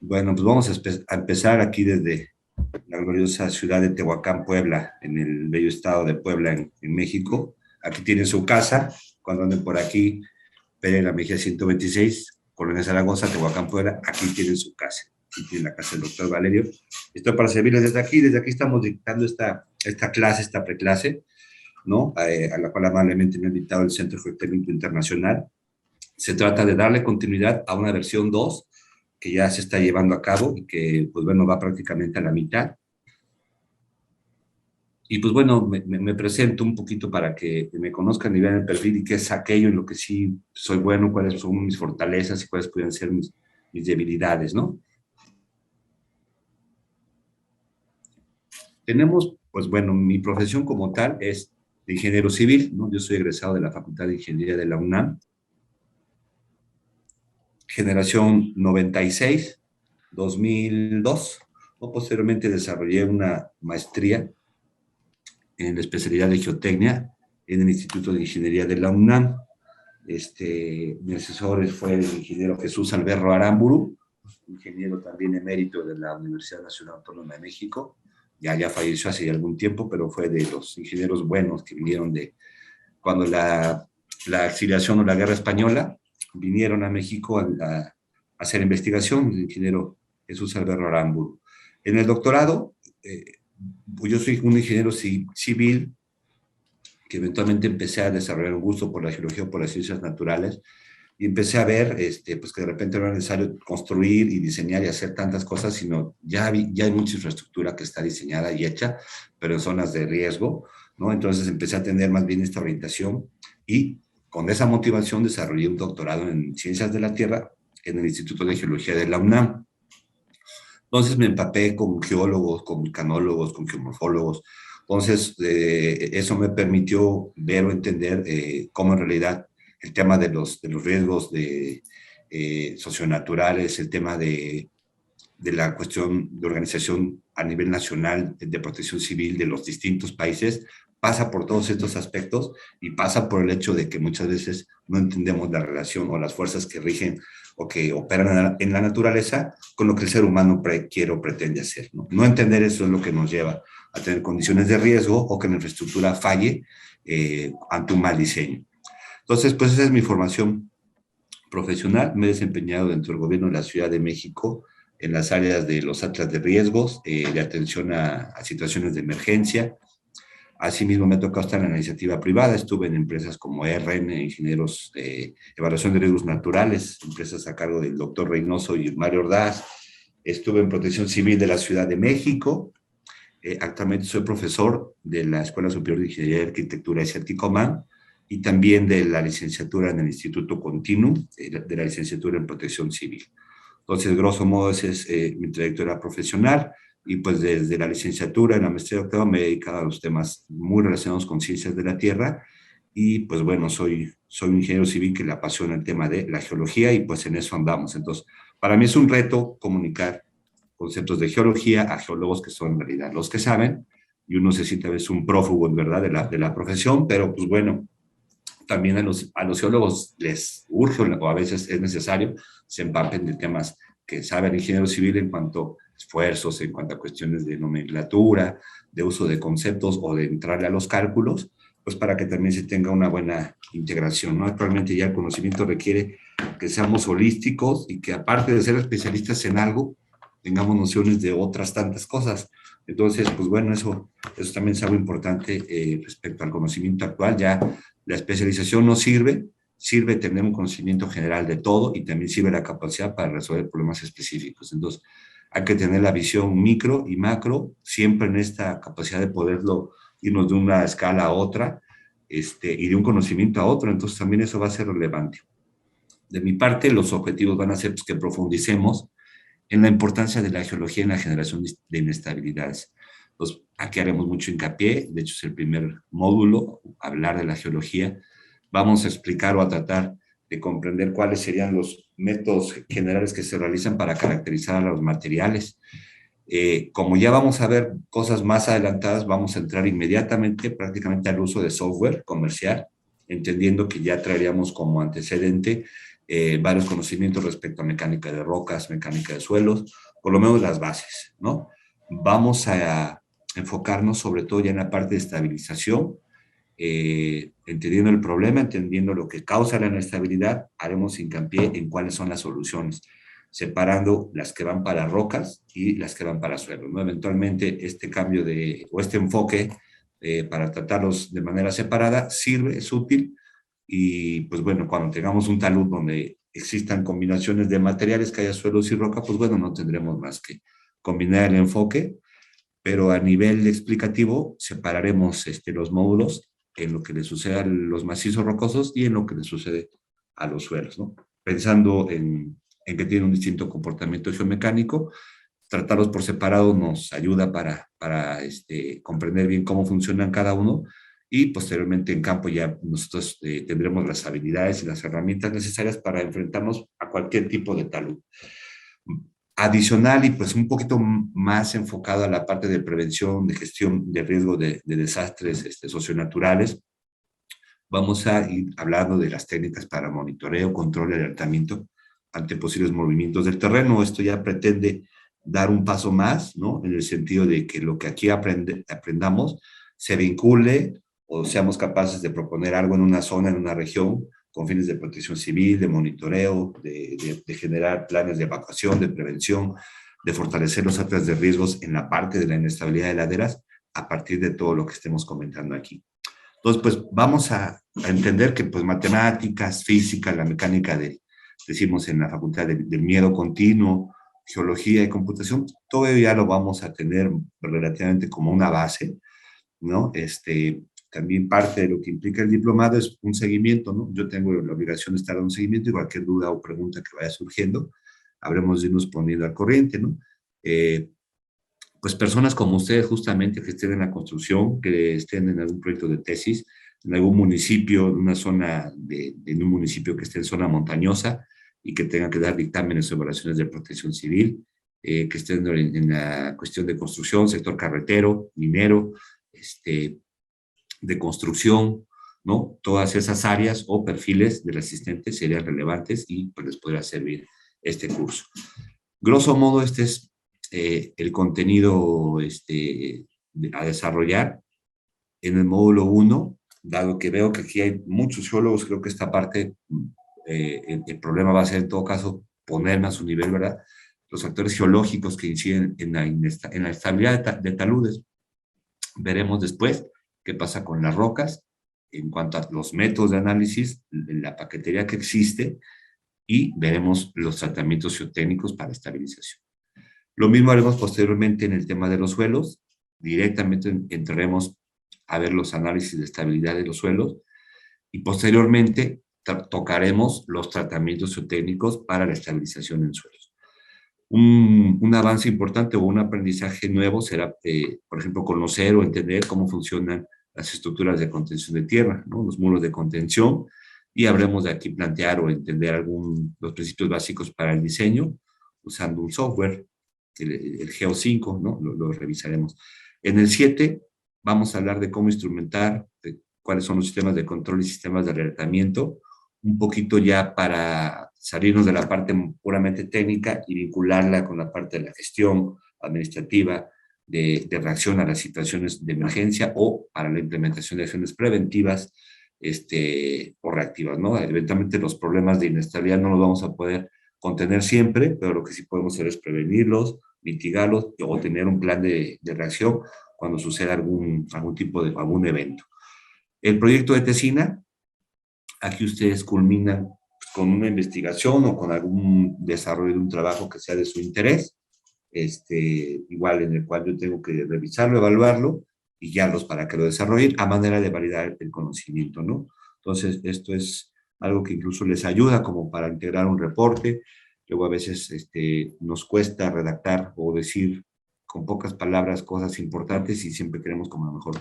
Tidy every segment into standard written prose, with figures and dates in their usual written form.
Bueno, pues vamos a empezar aquí desde la gloriosa ciudad de Tehuacán, Puebla, en el bello estado de Puebla, en México. Aquí tiene su casa, cuando anden por aquí, Pérez Mejía 126, Colonia Zaragoza, Tehuacán, Puebla, aquí tienen su casa. Aquí tiene la casa del doctor Valerio. Estoy para servirles desde aquí estamos dictando esta clase, esta preclase, ¿no? A la cual amablemente me ha invitado el Centro Geotécnico Internacional. Se trata de darle continuidad a una versión 2 que ya se está llevando a cabo y que, pues bueno, va prácticamente a la mitad. Y pues bueno, me presento un poquito para que me conozcan y vean el perfil y qué es aquello en lo que sí soy bueno, cuáles son mis fortalezas y cuáles pueden ser mis debilidades, ¿no? Tenemos, pues bueno, mi profesión como tal es de ingeniero civil, ¿no? Yo soy egresado de la Facultad de Ingeniería de la UNAM, generación 96, 2002, ¿no? Posteriormente desarrollé una maestría en la especialidad de geotecnia en el Instituto de Ingeniería de la UNAM. Mi asesor fue el ingeniero Jesús Alberro Aramburu, ingeniero también emérito de la Universidad Nacional Autónoma de México. Ya falleció hace algún tiempo, pero fue de los ingenieros buenos que vinieron de cuando la exiliación o la guerra española, vinieron a México a hacer investigación, el ingeniero Jesús Alberro Aramburu. En el doctorado, yo soy un ingeniero civil que eventualmente empecé a desarrollar un gusto por la geología o por las ciencias naturales y empecé a ver pues que de repente no era necesario construir y diseñar y hacer tantas cosas, sino ya hay mucha infraestructura que está diseñada y hecha, pero en zonas de riesgo, ¿no? Entonces empecé a tener más bien esta orientación y con esa motivación desarrollé un doctorado en Ciencias de la Tierra en el Instituto de Geología de la UNAM. Entonces me empapé con geólogos, con vulcanólogos, con geomorfólogos. Entonces, eso me permitió ver o entender cómo en realidad el tema de los riesgos socionaturales, el tema de la cuestión de organización a nivel nacional de protección civil de los distintos países, pasa por todos estos aspectos y pasa por el hecho de que muchas veces no entendemos la relación o las fuerzas que rigen o que operan en la naturaleza con lo que el ser humano quiere o pretende hacer. No entender eso es lo que nos lleva a tener condiciones de riesgo o que la infraestructura falle ante un mal diseño. Entonces, pues esa es mi formación profesional. Me he desempeñado dentro del gobierno de la Ciudad de México en las áreas de los atlas de riesgos, de atención a situaciones de emergencia. Asimismo, me ha tocado estar en la iniciativa privada. Estuve en empresas como RN, Ingenieros de Evaluación de Riesgos Naturales, empresas a cargo del doctor Reynoso y Mario Ordaz. Estuve en Protección Civil de la Ciudad de México. Actualmente soy profesor de la Escuela Superior de Ingeniería y Arquitectura de Ciaticomán y también de la licenciatura en el Instituto Continuum, de la licenciatura en Protección Civil. Entonces, grosso modo, esa es mi trayectoria profesional y pues desde la licenciatura en la maestría y doctorado me he dedicado a los temas muy relacionados con ciencias de la Tierra y pues bueno, soy un ingeniero civil que le apasiona el tema de la geología y pues en eso andamos. Entonces, para mí es un reto comunicar conceptos de geología a geólogos que son en realidad los que saben y uno se siente a veces un prófugo en verdad de la profesión, pero pues bueno, también a los geólogos les urge o a veces es necesario se empapen de temas que sabe el ingeniero civil en cuanto a esfuerzos, en cuanto a cuestiones de nomenclatura, de uso de conceptos o de entrarle a los cálculos, pues para que también se tenga una buena integración, ¿no? Actualmente ya el conocimiento requiere que seamos holísticos y que aparte de ser especialistas en algo, tengamos nociones de otras tantas cosas. Entonces, pues bueno, eso también es algo importante respecto al conocimiento actual. Ya la especialización no sirve tener un conocimiento general de todo y también sirve la capacidad para resolver problemas específicos. Entonces, hay que tener la visión micro y macro, siempre en esta capacidad de poderlo irnos de una escala a otra y de un conocimiento a otro. Entonces, también eso va a ser relevante. De mi parte, los objetivos van a ser pues, que profundicemos en la importancia de la geología en la generación de inestabilidades. Entonces, aquí haremos mucho hincapié, de hecho es el primer módulo, hablar de la geología. Vamos a explicar o a tratar de comprender cuáles serían los métodos generales que se realizan para caracterizar a los materiales. Como ya vamos a ver cosas más adelantadas, vamos a entrar inmediatamente prácticamente al uso de software comercial, entendiendo que ya traeríamos como antecedente varios conocimientos respecto a mecánica de rocas, mecánica de suelos, por lo menos las bases, ¿no? Vamos a enfocarnos sobre todo ya en la parte de estabilización, entendiendo el problema, entendiendo lo que causa la inestabilidad, haremos hincapié en cuáles son las soluciones, separando las que van para rocas y las que van para suelo, ¿no? Eventualmente este cambio o este enfoque para tratarlos de manera separada sirve, es útil, y pues bueno, cuando tengamos un talud donde existan combinaciones de materiales que haya suelos y roca, pues bueno, no tendremos más que combinar el enfoque, pero a nivel explicativo separaremos los módulos en lo que le sucede a los macizos rocosos y en lo que le sucede a los suelos, ¿no? Pensando en que tienen un distinto comportamiento geomecánico, tratarlos por separado nos ayuda para comprender bien cómo funcionan cada uno, y posteriormente en campo ya nosotros tendremos las habilidades y las herramientas necesarias para enfrentarnos a cualquier tipo de talud. Adicional y pues un poquito más enfocado a la parte de prevención, de gestión de riesgo de desastres socionaturales, vamos a ir hablando de las técnicas para monitoreo, control y alertamiento ante posibles movimientos del terreno. Esto ya pretende dar un paso más, ¿no? En el sentido de que lo que aquí aprendamos se vincule o seamos capaces de proponer algo en una zona, en una región, con fines de protección civil, de monitoreo, de generar planes de evacuación, de prevención, de fortalecer los atlas de riesgos en la parte de la inestabilidad de laderas a partir de todo lo que estemos comentando aquí. Entonces, pues vamos a entender que pues matemáticas, física, la mecánica decimos en la facultad del miedo continuo, geología y computación, todo ya lo vamos a tener relativamente como una base, ¿no? También parte de lo que implica el diplomado es un seguimiento, ¿no? Yo tengo la obligación de estar dando un seguimiento y cualquier duda o pregunta que vaya surgiendo, habremos de irnos poniendo al corriente, ¿no? Pues personas como ustedes justamente que estén en la construcción, que estén en algún proyecto de tesis, en algún municipio, en una zona, en un municipio que esté en zona montañosa y que tengan que dar dictámenes o evaluaciones de protección civil, que estén en la cuestión de construcción, sector carretero, minero, de construcción, ¿no? Todas esas áreas o perfiles del asistente serían relevantes y pues les podrá servir este curso. Grosso modo, este es el contenido a desarrollar en el módulo 1, dado que veo que aquí hay muchos geólogos, creo que esta parte, el problema va a ser en todo caso ponerme a su nivel, ¿verdad? Los factores geológicos que inciden en la estabilidad de taludes. Veremos después qué pasa con las rocas en cuanto a los métodos de análisis, la paquetería que existe, y veremos los tratamientos geotécnicos para estabilización. Lo mismo haremos posteriormente en el tema de los suelos. Directamente entraremos a ver los análisis de estabilidad de los suelos y posteriormente tocaremos los tratamientos geotécnicos para la estabilización en suelos. Un avance importante o un aprendizaje nuevo será, por ejemplo, conocer o entender cómo funcionan las estructuras de contención de tierra, ¿no? Los muros de contención, y habremos de aquí plantear o entender los principios básicos para el diseño usando un software, el GEO5, ¿no? Lo revisaremos. En el 7 vamos a hablar de cómo instrumentar, de cuáles son los sistemas de control y sistemas de alertamiento, un poquito ya para salirnos de la parte puramente técnica y vincularla con la parte de la gestión administrativa, de reacción a las situaciones de emergencia o para la implementación de acciones preventivas o reactivas, ¿no? Eventualmente los problemas de inestabilidad no los vamos a poder contener siempre, pero lo que sí podemos hacer es prevenirlos, mitigarlos o tener un plan de reacción cuando suceda algún tipo de algún evento. El proyecto de tesina, aquí ustedes culminan con una investigación o con algún desarrollo de un trabajo que sea de su interés, igual en el cual yo tengo que revisarlo, evaluarlo y guiarlos para que lo desarrollen a manera de validar el conocimiento, ¿no? Entonces, esto es algo que incluso les ayuda como para integrar un reporte. Luego a veces nos cuesta redactar o decir con pocas palabras cosas importantes y siempre queremos como a lo mejor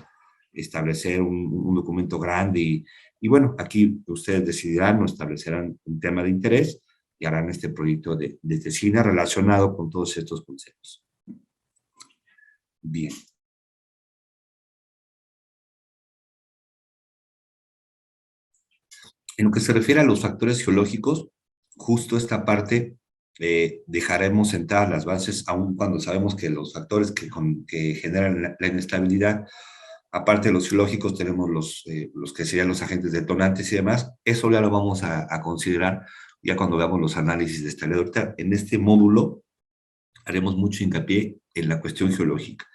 establecer un documento grande y bueno, aquí ustedes decidirán o establecerán un tema de interés y harán este proyecto de tesina relacionado con todos estos conceptos. Bien. En lo que se refiere a los factores geológicos, justo esta parte dejaremos sentadas las bases, aun cuando sabemos que los factores que generan la inestabilidad, aparte de los geológicos, tenemos los que serían los agentes detonantes y demás. Eso ya lo vamos a considerar ya cuando veamos los análisis de estabilidad. Ahorita, en este módulo haremos mucho hincapié en la cuestión geológica,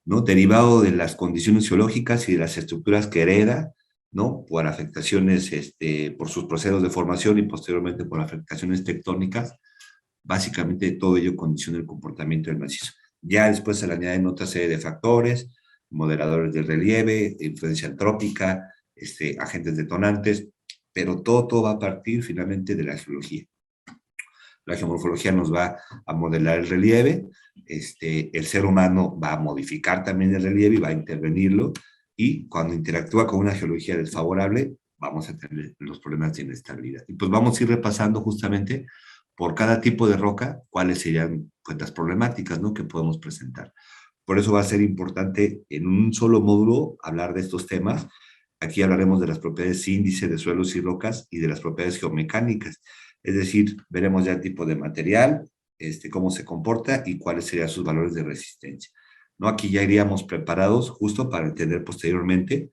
¿no? Derivado de las condiciones geológicas y de las estructuras que hereda, ¿no? Por afectaciones, por sus procesos de formación y posteriormente por afectaciones tectónicas, básicamente todo ello condiciona el comportamiento del macizo. Ya después se le añaden otra serie de factores, moderadores del relieve, influencia antrópica, agentes detonantes, pero todo va a partir finalmente de la geología. La geomorfología nos va a modelar el relieve, el ser humano va a modificar también el relieve y va a intervenirlo, y cuando interactúa con una geología desfavorable, vamos a tener los problemas de inestabilidad. Y pues vamos a ir repasando justamente por cada tipo de roca cuáles serían pues, las problemáticas, ¿no?, que podemos presentar. Por eso va a ser importante en un solo módulo hablar de estos temas. Aquí hablaremos de las propiedades índice de suelos y rocas y de las propiedades geomecánicas. Es decir, veremos ya el tipo de material, cómo se comporta y cuáles serían sus valores de resistencia, ¿no? Aquí ya iríamos preparados justo para entender posteriormente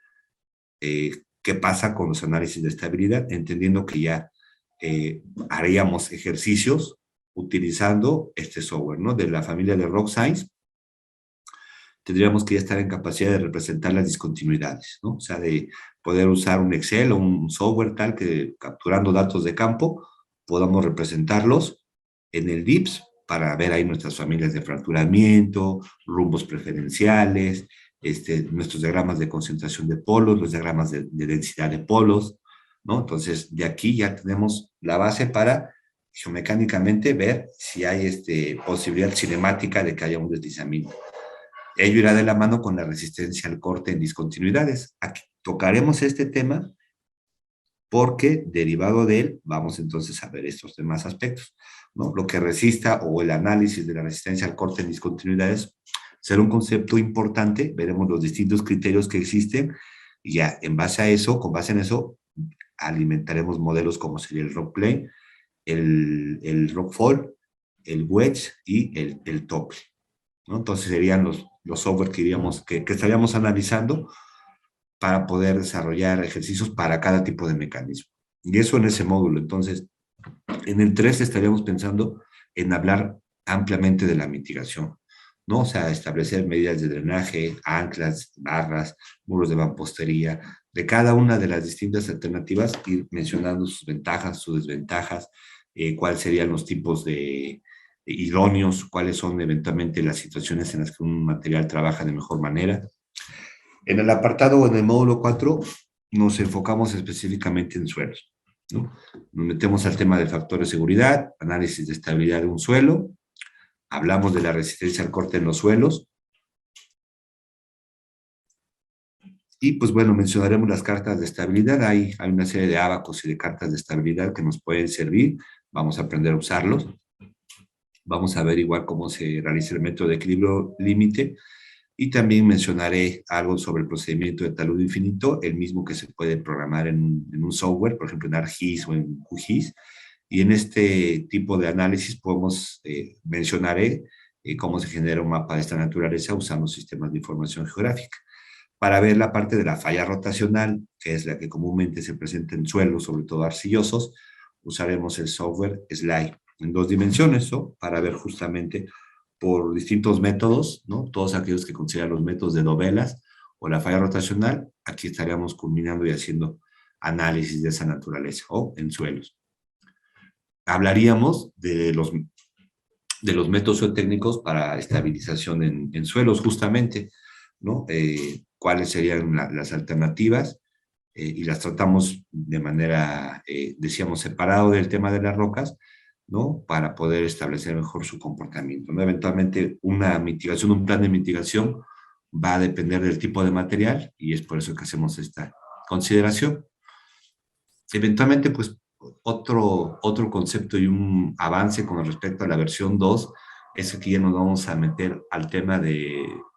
qué pasa con los análisis de estabilidad, entendiendo que ya haríamos ejercicios utilizando este software, ¿no? De la familia de Rock Science, tendríamos que ya estar en capacidad de representar las discontinuidades, ¿no? O sea, de poder usar un Excel o un software tal que capturando datos de campo podamos representarlos en el DIPS para ver ahí nuestras familias de fracturamiento, rumbos preferenciales, nuestros diagramas de concentración de polos, los diagramas de densidad de polos, ¿no? Entonces, de aquí ya tenemos la base para geomecánicamente ver si hay posibilidad cinemática de que haya un deslizamiento. Ello irá de la mano con la resistencia al corte en discontinuidades. Aquí tocaremos este tema porque derivado de él vamos entonces a ver estos demás aspectos, ¿no? Lo que resista o el análisis de la resistencia al corte en discontinuidades será un concepto importante, veremos los distintos criterios que existen y ya en base a eso, con base en eso, alimentaremos modelos como sería el rock plane, el rock fall, el wedge y el tople, ¿no? Entonces serían los software que estaríamos analizando para poder desarrollar ejercicios para cada tipo de mecanismo. Y eso en ese módulo. Entonces, en el 3 estaríamos pensando en hablar ampliamente de la mitigación, ¿no? O sea, establecer medidas de drenaje, anclas, barras, muros de mampostería, de cada una de las distintas alternativas, ir mencionando sus ventajas, sus desventajas, cuáles serían los tipos de idóneos, cuáles son eventualmente las situaciones en las que un material trabaja de mejor manera. En el apartado o en el módulo 4 nos enfocamos específicamente en suelos, ¿no? Nos metemos al tema del factor de seguridad, análisis de estabilidad de un suelo, hablamos de la resistencia al corte en los suelos, y pues bueno, mencionaremos las cartas de estabilidad. Hay una serie de ábacos y de cartas de estabilidad que nos pueden servir, vamos a aprender a usarlos. Vamos a ver igual cómo se realiza el método de equilibrio límite, y también mencionaré algo sobre el procedimiento de talud infinito, el mismo que se puede programar en un software, por ejemplo en ArcGIS o en QGIS. Y en este tipo de análisis mencionaré cómo se genera un mapa de esta naturaleza usando sistemas de información geográfica. Para ver la parte de la falla rotacional, que es la que comúnmente se presenta en suelos, sobre todo arcillosos, usaremos el software SLY en 2 dimensiones, ¿no? Para ver justamente por distintos métodos, ¿no? Todos aquellos que consideran los métodos de novelas o la falla rotacional, aquí estaríamos culminando y haciendo análisis de esa naturaleza o en suelos. Hablaríamos de los métodos geotécnicos para estabilización en suelos, justamente, ¿no? Cuáles serían las alternativas, y las tratamos de manera, decíamos, separado del tema de las rocas, ¿no? Para poder establecer mejor su comportamiento, ¿no? Eventualmente una mitigación, un plan de mitigación va a depender del tipo de material y es por eso que hacemos esta consideración. Eventualmente, pues, otro concepto y un avance con respecto a la versión 2 es que ya nos vamos a meter al tema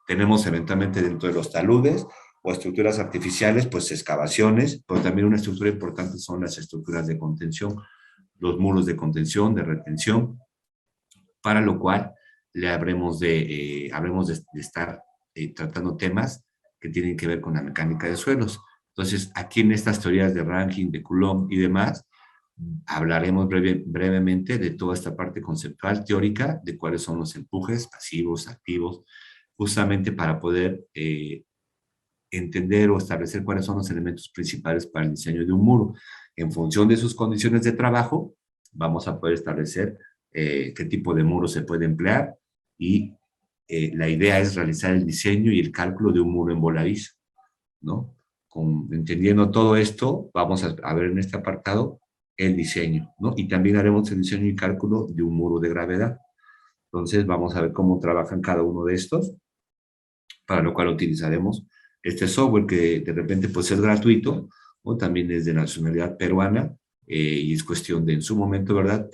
tenemos eventualmente dentro de los taludes o estructuras artificiales, pues excavaciones, pero también una estructura importante son las estructuras de contención los muros de contención, de retención, para lo cual le habremos de estar tratando temas que tienen que ver con la mecánica de suelos. Entonces, aquí en estas teorías de Rankin, de Coulomb y demás, hablaremos brevemente de toda esta parte conceptual, teórica, de cuáles son los empujes pasivos, activos, justamente para poder entender o establecer cuáles son los elementos principales para el diseño de un muro. En función de sus condiciones de trabajo, vamos a poder establecer qué tipo de muro se puede emplear y la idea es realizar el diseño y el cálculo de un muro en voladizo, ¿no? Entendiendo todo esto, vamos a ver en este apartado el diseño, ¿no? Y también haremos el diseño y cálculo de un muro de gravedad. Entonces, vamos a ver cómo trabajan cada uno de estos, para lo cual utilizaremos este software que de repente pues es gratuito, o también es de nacionalidad peruana, y es cuestión de en su momento, ¿verdad?,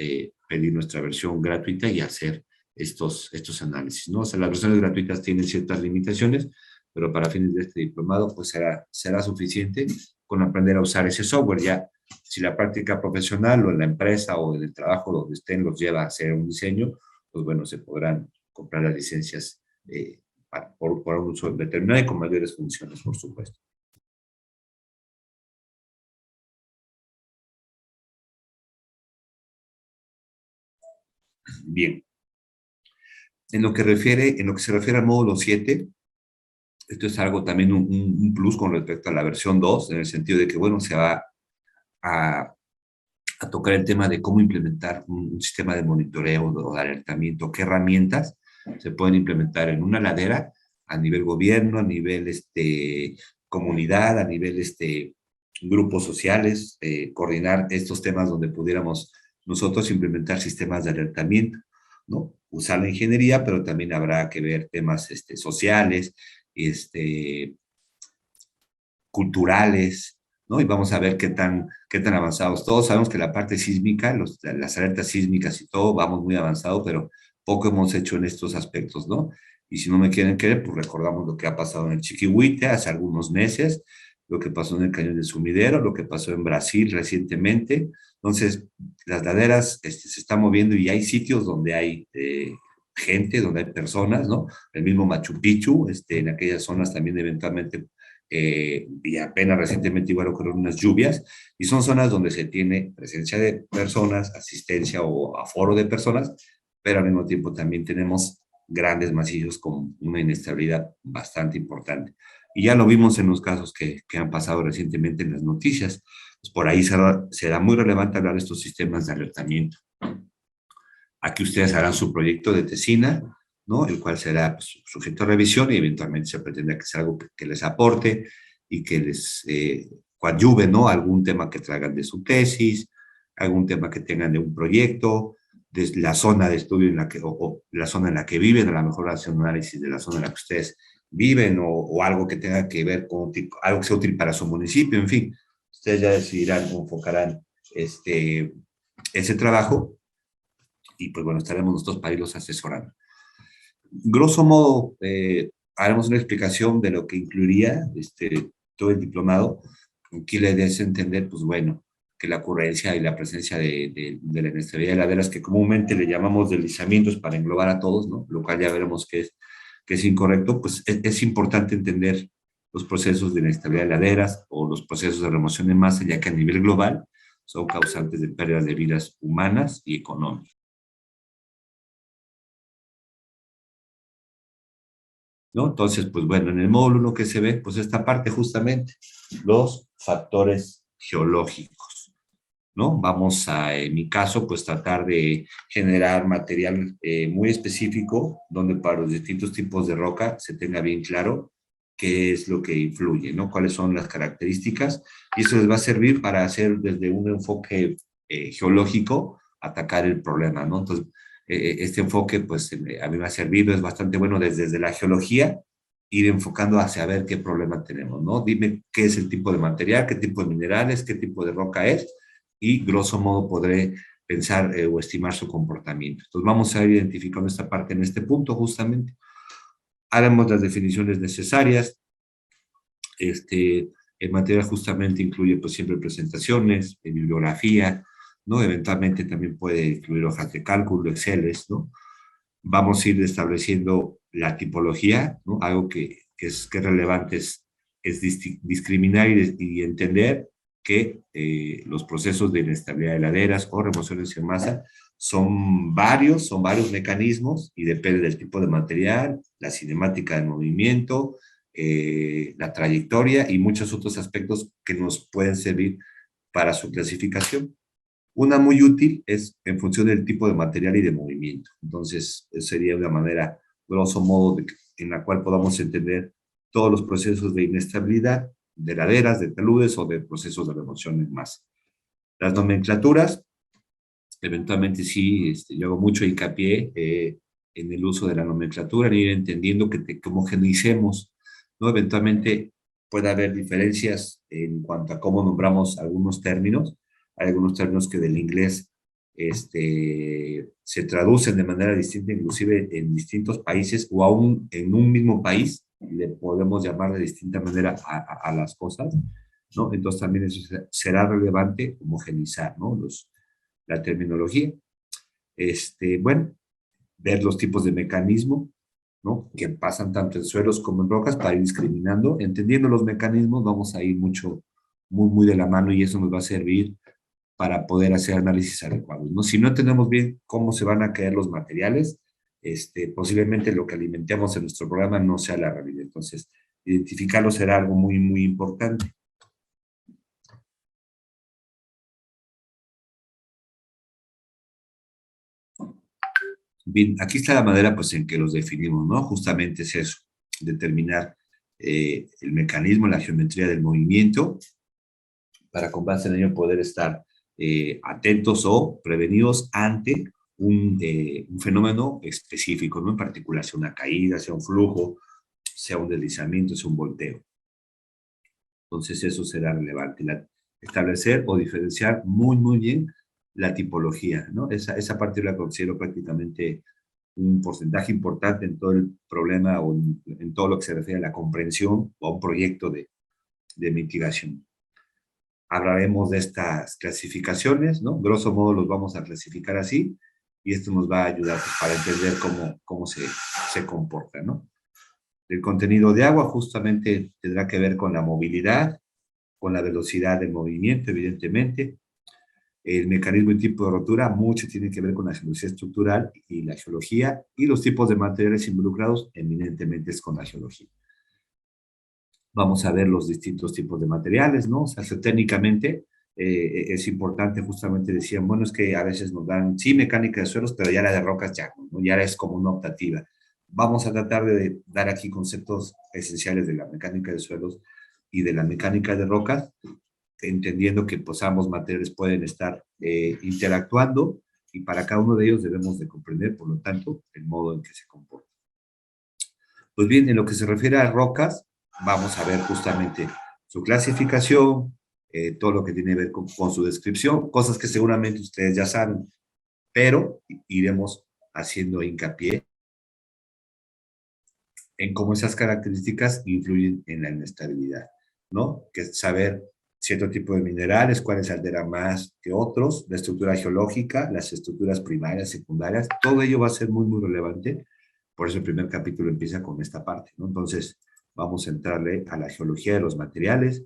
pedir nuestra versión gratuita y hacer estos análisis, ¿no? O sea, las versiones gratuitas tienen ciertas limitaciones, pero para fines de este diplomado pues será suficiente con aprender a usar ese software. Ya si la práctica profesional o en la empresa o en el trabajo donde estén los lleva a hacer un diseño, pues bueno, se podrán comprar las licencias por un uso determinado y con mayores funciones, por supuesto. Bien, en lo que se refiere al módulo 7, esto es algo también un plus con respecto a la versión 2, en el sentido de que, bueno, se va a, a tocar el tema de cómo implementar un sistema de monitoreo o de alertamiento, qué herramientas se pueden implementar en una ladera a nivel gobierno, a nivel comunidad, a nivel grupos sociales, coordinar estos temas donde pudiéramos nosotros implementar sistemas de alertamiento, ¿no? Usar la ingeniería, pero también habrá que ver temas sociales, este, culturales, ¿no? Y vamos a ver qué tan avanzados. Todos sabemos que la parte sísmica, las alertas sísmicas y todo, vamos muy avanzado, pero poco hemos hecho en estos aspectos, ¿no? Y si no me quieren creer, pues recordamos lo que ha pasado en el Chiquihuite hace algunos meses, lo que pasó en el Cañón del Sumidero, lo que pasó en Brasil recientemente. Entonces, las laderas se están moviendo y hay sitios donde hay gente, donde hay personas, ¿no? El mismo Machu Picchu, en aquellas zonas también eventualmente y apenas recientemente igual ocurrieron unas lluvias, y son zonas donde se tiene presencia de personas, asistencia o aforo de personas, pero al mismo tiempo también tenemos grandes masivos con una inestabilidad bastante importante. Y ya lo vimos en los casos que han pasado recientemente en las noticias. Pues por ahí será muy relevante hablar de estos sistemas de alertamiento. Aquí ustedes harán su proyecto de tesina, ¿no? El cual será pues, sujeto a revisión y eventualmente se pretende que sea algo que les aporte y que les coadyuve, ¿no? Algún tema que traigan de su tesis, algún tema que tengan de un proyecto, de la zona de estudio en la que, o la zona en la que viven, a lo mejor hacer un análisis de la zona en la que ustedes viven o algo que tenga que ver con algo que sea útil para su municipio, en fin. Ustedes ya decidirán o enfocarán ese trabajo y pues bueno, estaremos nosotros para irlos asesorando. Grosso modo, haremos una explicación de lo que incluiría todo el diplomado. Aquí la idea es entender, pues bueno, que la ocurrencia y la presencia de la inestabilidad de laderas, que comúnmente le llamamos deslizamientos para englobar a todos, ¿no? Lo cual ya veremos que es incorrecto, pues es importante entender los procesos de inestabilidad de laderas o los procesos de remoción de masa, ya que a nivel global son causantes de pérdidas de vidas humanas y económicas, ¿no? Entonces, pues bueno, en el módulo lo que se ve, pues esta parte justamente, los factores geológicos, ¿no? Vamos a, en mi caso, pues tratar de generar material muy específico, donde para los distintos tipos de roca se tenga bien claro qué es lo que influye, ¿no? Cuáles son las características, y eso les va a servir para hacer desde un enfoque geológico, atacar el problema, ¿no? Entonces, este enfoque, pues a mí me ha servido, es bastante bueno desde la geología, ir enfocando hacia ver qué problema tenemos, ¿no? Dime qué es el tipo de material, qué tipo de minerales, qué tipo de roca es, y grosso modo podré pensar o estimar su comportamiento. Entonces vamos a ir identificando esta parte en este punto justamente. Haremos las definiciones necesarias. El material justamente incluye pues siempre presentaciones, bibliografía, ¿no? Eventualmente también puede incluir hojas de cálculo, Excel, ¿no? Vamos a ir estableciendo la tipología, ¿no? Algo que es relevante es discriminar y entender que los procesos de inestabilidad de laderas o remociones en masa son varios mecanismos y depende del tipo de material, la cinemática del movimiento, la trayectoria y muchos otros aspectos que nos pueden servir para su clasificación. Una muy útil es en función del tipo de material y de movimiento. Entonces, sería una manera, grosso modo, en la cual podamos entender todos los procesos de inestabilidad, de laderas, de taludes o de procesos de remoción en masa. Las nomenclaturas, eventualmente sí, yo hago mucho hincapié en el uso de la nomenclatura, en ir entendiendo que homogeneicemos, ¿no? Eventualmente puede haber diferencias en cuanto a cómo nombramos algunos términos. Hay algunos términos que del inglés se traducen de manera distinta, inclusive en distintos países o aún en un mismo país, le podemos llamar de distinta manera a las cosas, ¿no? Entonces también eso será relevante homogenizar, ¿no? La terminología. Bueno, ver los tipos de mecanismo, ¿no? Que pasan tanto en suelos como en rocas para ir discriminando. Entendiendo los mecanismos, vamos a ir muy de la mano y eso nos va a servir para poder hacer análisis adecuados, ¿no? Si no entendemos bien cómo se van a caer los materiales, posiblemente lo que alimentemos en nuestro programa no sea la realidad. Entonces, identificarlo será algo muy importante. Bien, aquí está la manera pues en que los definimos, ¿no? Justamente es eso, determinar el mecanismo, la geometría del movimiento, para con base en ello poder estar atentos o prevenidos ante un fenómeno específico, ¿no? En particular, sea una caída, sea un flujo, sea un deslizamiento, sea un volteo. Entonces eso será relevante, establecer o diferenciar muy bien la tipología, ¿no? Esa parte yo la considero prácticamente un porcentaje importante en todo el problema o en todo lo que se refiere a la comprensión o a un proyecto de mitigación. Hablaremos de estas clasificaciones, ¿no? Grosso modo los vamos a clasificar así y esto nos va a ayudar pues, para entender cómo se comporta, ¿no? El contenido de agua justamente tendrá que ver con la movilidad, con la velocidad del movimiento, evidentemente. El mecanismo y tipo de rotura, mucho tiene que ver con la geología estructural y la geología, y los tipos de materiales involucrados, eminentemente es con la geología. Vamos a ver los distintos tipos de materiales, ¿no? O sea, técnicamente es importante, justamente decían, bueno, es que a veces nos dan, sí, mecánica de suelos, pero ya la de rocas ya, ¿no? Ya es como una optativa. Vamos a tratar de dar aquí conceptos esenciales de la mecánica de suelos y de la mecánica de rocas, entendiendo que pues ambos materiales pueden estar interactuando y para cada uno de ellos debemos de comprender, por lo tanto, el modo en que se comporta. Pues bien, en lo que se refiere a rocas, vamos a ver justamente su clasificación, todo lo que tiene que ver con su descripción, cosas que seguramente ustedes ya saben, pero iremos haciendo hincapié en cómo esas características influyen en la inestabilidad, ¿no? Que es saber cierto tipo de minerales, cuáles alteran más que otros, la estructura geológica, las estructuras primarias, secundarias, todo ello va a ser muy relevante. Por eso el primer capítulo empieza con esta parte, ¿no? Entonces, vamos a entrarle a la geología de los materiales.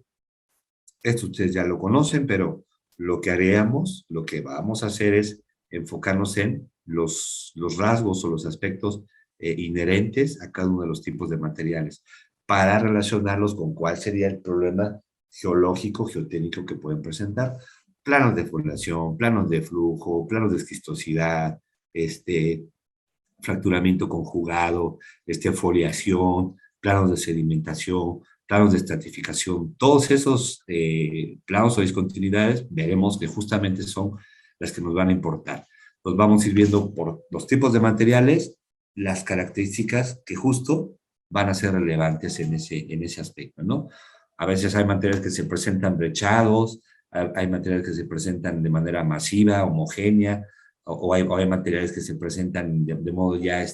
Esto ustedes ya lo conocen, pero lo que haríamos, lo que vamos a hacer es enfocarnos en los rasgos o los aspectos inherentes a cada uno de los tipos de materiales para relacionarlos con cuál sería el problema geológico, geotécnico que pueden presentar. Planos de foliación, planos de flujo, planos de esquistosidad, fracturamiento conjugado, foliación, planos de sedimentación, planos de estratificación, todos esos planos o discontinuidades veremos que justamente son las que nos van a importar. Nos vamos a ir viendo por los tipos de materiales, las características que justo van a ser relevantes en ese aspecto, ¿no? A veces hay materiales que se presentan brechados, hay materiales que se presentan de manera masiva, homogénea, o hay materiales que se presentan de modo ya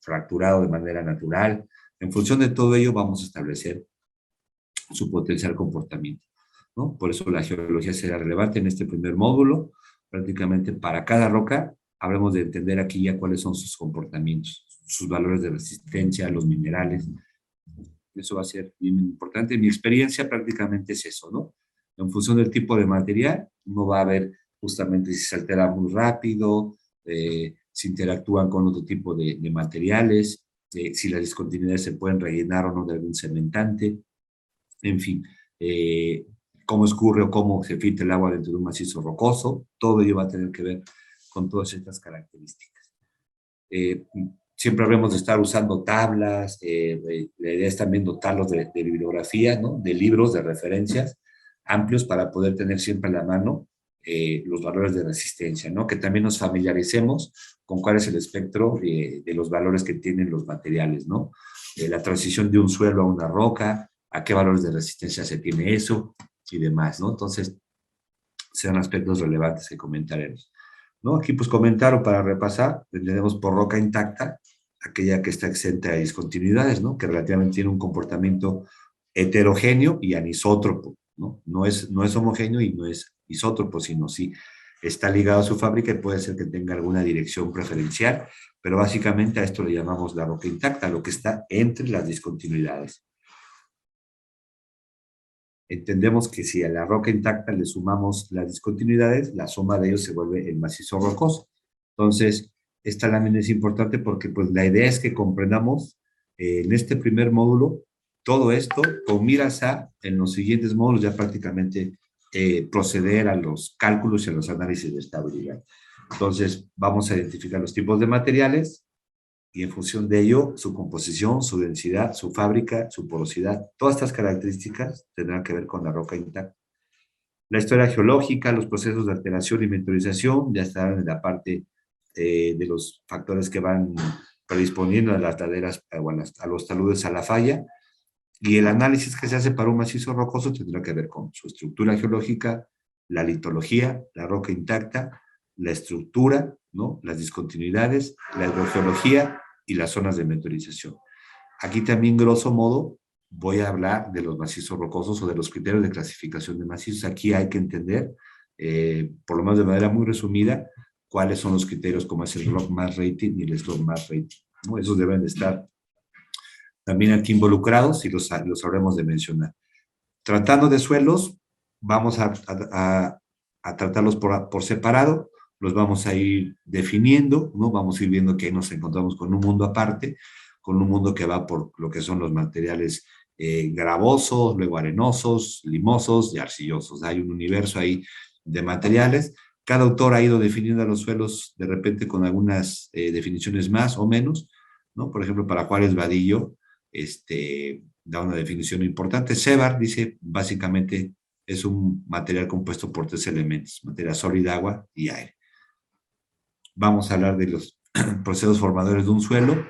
fracturado de manera natural. En función de todo ello vamos a establecer su potencial comportamiento, ¿no? Por eso la geología será relevante en este primer módulo. prácticamente para cada roca, habremos de entender aquí ya cuáles son sus comportamientos, sus valores de resistencia, los minerales. Eso va a ser bien importante. Mi experiencia prácticamente es eso, ¿no? En función del tipo de material, no va a ver justamente si se altera muy rápido, si interactúan con otro tipo de materiales, si las discontinuidades se pueden rellenar o no de algún cementante, en fin, cómo escurre o cómo se filtra el agua dentro de un macizo rocoso, todo ello va a tener que ver con todas estas características. Eh, Siempre habremos de estar usando tablas, la idea es también dotarlos de bibliografía, ¿no? De libros, de referencias amplios para poder tener siempre a la mano los valores de resistencia, ¿no? Que también nos familiaricemos con cuál es el espectro de los valores que tienen los materiales, ¿no? La transición de un suelo a una roca, a qué valores de resistencia se tiene eso y demás, ¿no? Entonces, serán aspectos relevantes que comentaremos, ¿no? Aquí, pues, comentar o para repasar, entendemos por roca intacta aquella que está exenta de discontinuidades, ¿no? Que relativamente tiene un comportamiento heterogéneo y anisótropo, ¿no? No es homogéneo y no es isótropo, sino sí está ligado a su fábrica y puede ser que tenga alguna dirección preferencial, pero básicamente a esto le llamamos la roca intacta, lo que está entre las discontinuidades. Entendemos que si a la roca intacta le sumamos las discontinuidades, la suma de ellos se vuelve el macizo rocoso. Entonces, esta lámina es importante porque pues, la idea es que comprendamos en este primer módulo todo esto con miras a, en los siguientes módulos, ya prácticamente proceder a los cálculos y a los análisis de estabilidad. Entonces, vamos a identificar los tipos de materiales, y en función de ello, su composición, su densidad, su fábrica, su porosidad, todas estas características tendrán que ver con la roca intacta. La historia geológica, los procesos de alteración y meteorización ya estarán en la parte de los factores que van predisponiendo a las laderas o a los taludes a la falla, y el análisis que se hace para un macizo rocoso tendrá que ver con su estructura geológica, la litología, la roca intacta, la estructura, ¿no? Las discontinuidades, la hidrogeología y las zonas de meteorización. Aquí también, grosso modo, voy a hablar de los macizos rocosos o de los criterios de clasificación de macizos. Aquí hay que entender, por lo menos de manera muy resumida, cuáles son los criterios como es el rock mass rating y el slope mass rating, ¿no? Esos deben de estar también aquí involucrados y los habremos de mencionar. Tratando de suelos, vamos a tratarlos por separado, los vamos a ir definiendo, ¿no? Vamos a ir viendo que ahí nos encontramos con un mundo aparte, con un mundo que va por lo que son los materiales gravosos, luego arenosos, limosos y arcillosos. Hay un universo ahí de materiales. Cada autor ha ido definiendo a los suelos de repente con algunas definiciones más o menos, ¿no? Por ejemplo, para Juárez Vadillo, da una definición importante. Sebar dice, básicamente, es un material compuesto por 3 elementos, materia sólida, agua y aire. Vamos a hablar de los procesos formadores de un suelo,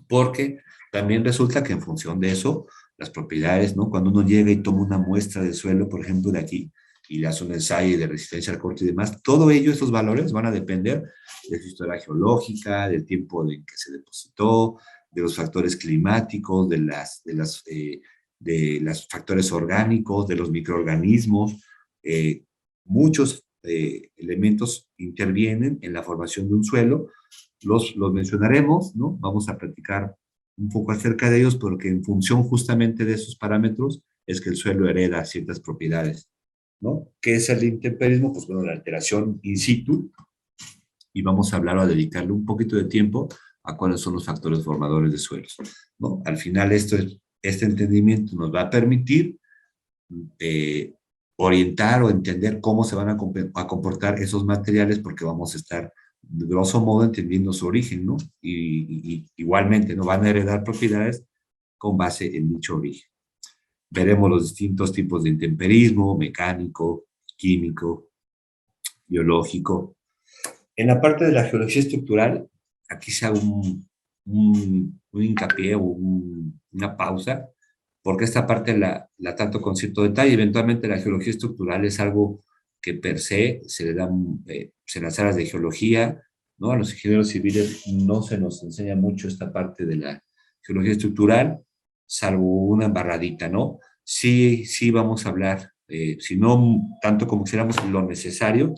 porque también resulta que en función de eso, las propiedades, ¿no? Cuando uno llega y toma una muestra de suelo, por ejemplo, de aquí, y le hace un ensayo de resistencia al corte y demás, todo ello, estos valores van a depender de su historia geológica, del tiempo en que se depositó, de los factores climáticos, de los factores orgánicos, de los microorganismos. Muchos elementos intervienen en la formación de un suelo. Los mencionaremos, ¿no? Vamos a platicar un poco acerca de ellos, porque en función justamente de esos parámetros es que el suelo hereda ciertas propiedades, ¿no? ¿Qué es el intemperismo? Pues bueno, la alteración in situ, y vamos a hablar o a dedicarle un poquito de tiempo a cuáles son los factores formadores de suelos, ¿no? Al final este entendimiento nos va a permitir orientar o entender cómo se van a comportar esos materiales, porque vamos a estar, de grosso modo, entendiendo su origen, ¿no? Y igualmente, ¿no? Van a heredar propiedades con base en dicho origen. Veremos los distintos tipos de intemperismo, mecánico, químico, biológico. En la parte de la geología estructural, aquí se hago un hincapié o una pausa, porque esta parte la tanto con cierto detalle. Eventualmente la geología estructural es algo que per se le dan en las áreas de geología, ¿no? A los ingenieros civiles no se nos enseña mucho esta parte de la geología estructural, salvo una embarradita, ¿no? Sí, sí vamos a hablar, si no tanto como quisiéramos, lo necesario,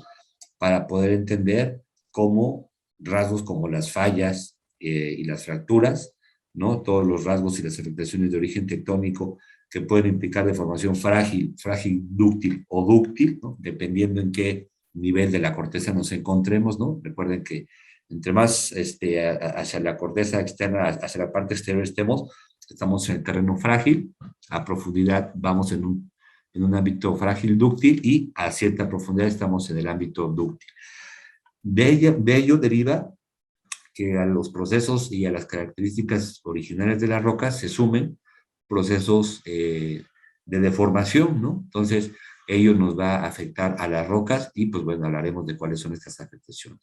para poder entender cómo rasgos como las fallas y las fracturas, ¿no? Todos los rasgos y las afectaciones de origen tectónico que pueden implicar deformación frágil, frágil dúctil o dúctil, ¿no? Dependiendo en qué nivel de la corteza nos encontremos, ¿no? Recuerden que entre más hacia la corteza externa, hacia la parte exterior estamos en el terreno frágil, a profundidad vamos en un ámbito frágil dúctil y a cierta profundidad estamos en el ámbito dúctil. De ello deriva que a los procesos y a las características originales de las rocas se sumen procesos de deformación, ¿no? Entonces, ello nos va a afectar a las rocas y, pues bueno, hablaremos de cuáles son estas afectaciones.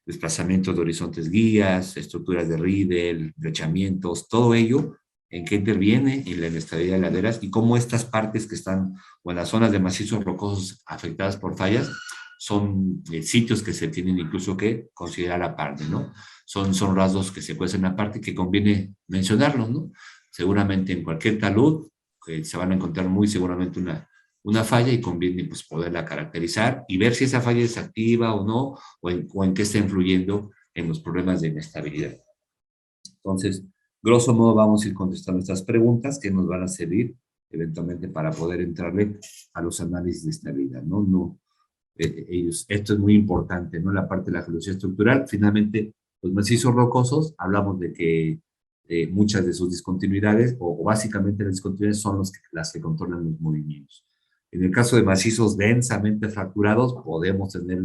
Desplazamientos de horizontes guías, estructuras de riedel, brechamientos, todo ello en qué interviene en la inestabilidad de laderas y cómo estas partes que están, o en las zonas de macizos rocosos afectadas por fallas, son sitios que se tienen incluso que considerar aparte, ¿no? Son rasgos que se cuecen aparte y que conviene mencionarlos, ¿no? Seguramente en cualquier talud se van a encontrar muy seguramente una falla y conviene pues, poderla caracterizar y ver si esa falla es activa o no, o en qué está influyendo en los problemas de inestabilidad. Entonces, grosso modo vamos a ir contestando estas preguntas que nos van a servir eventualmente para poder entrarle a los análisis de estabilidad, ¿no? Esto es muy importante, ¿no? La parte de la geología estructural. Finalmente, los macizos rocosos, hablamos de que muchas de sus discontinuidades, o básicamente las discontinuidades, son las que controlan los movimientos. En el caso de macizos densamente fracturados, podemos tener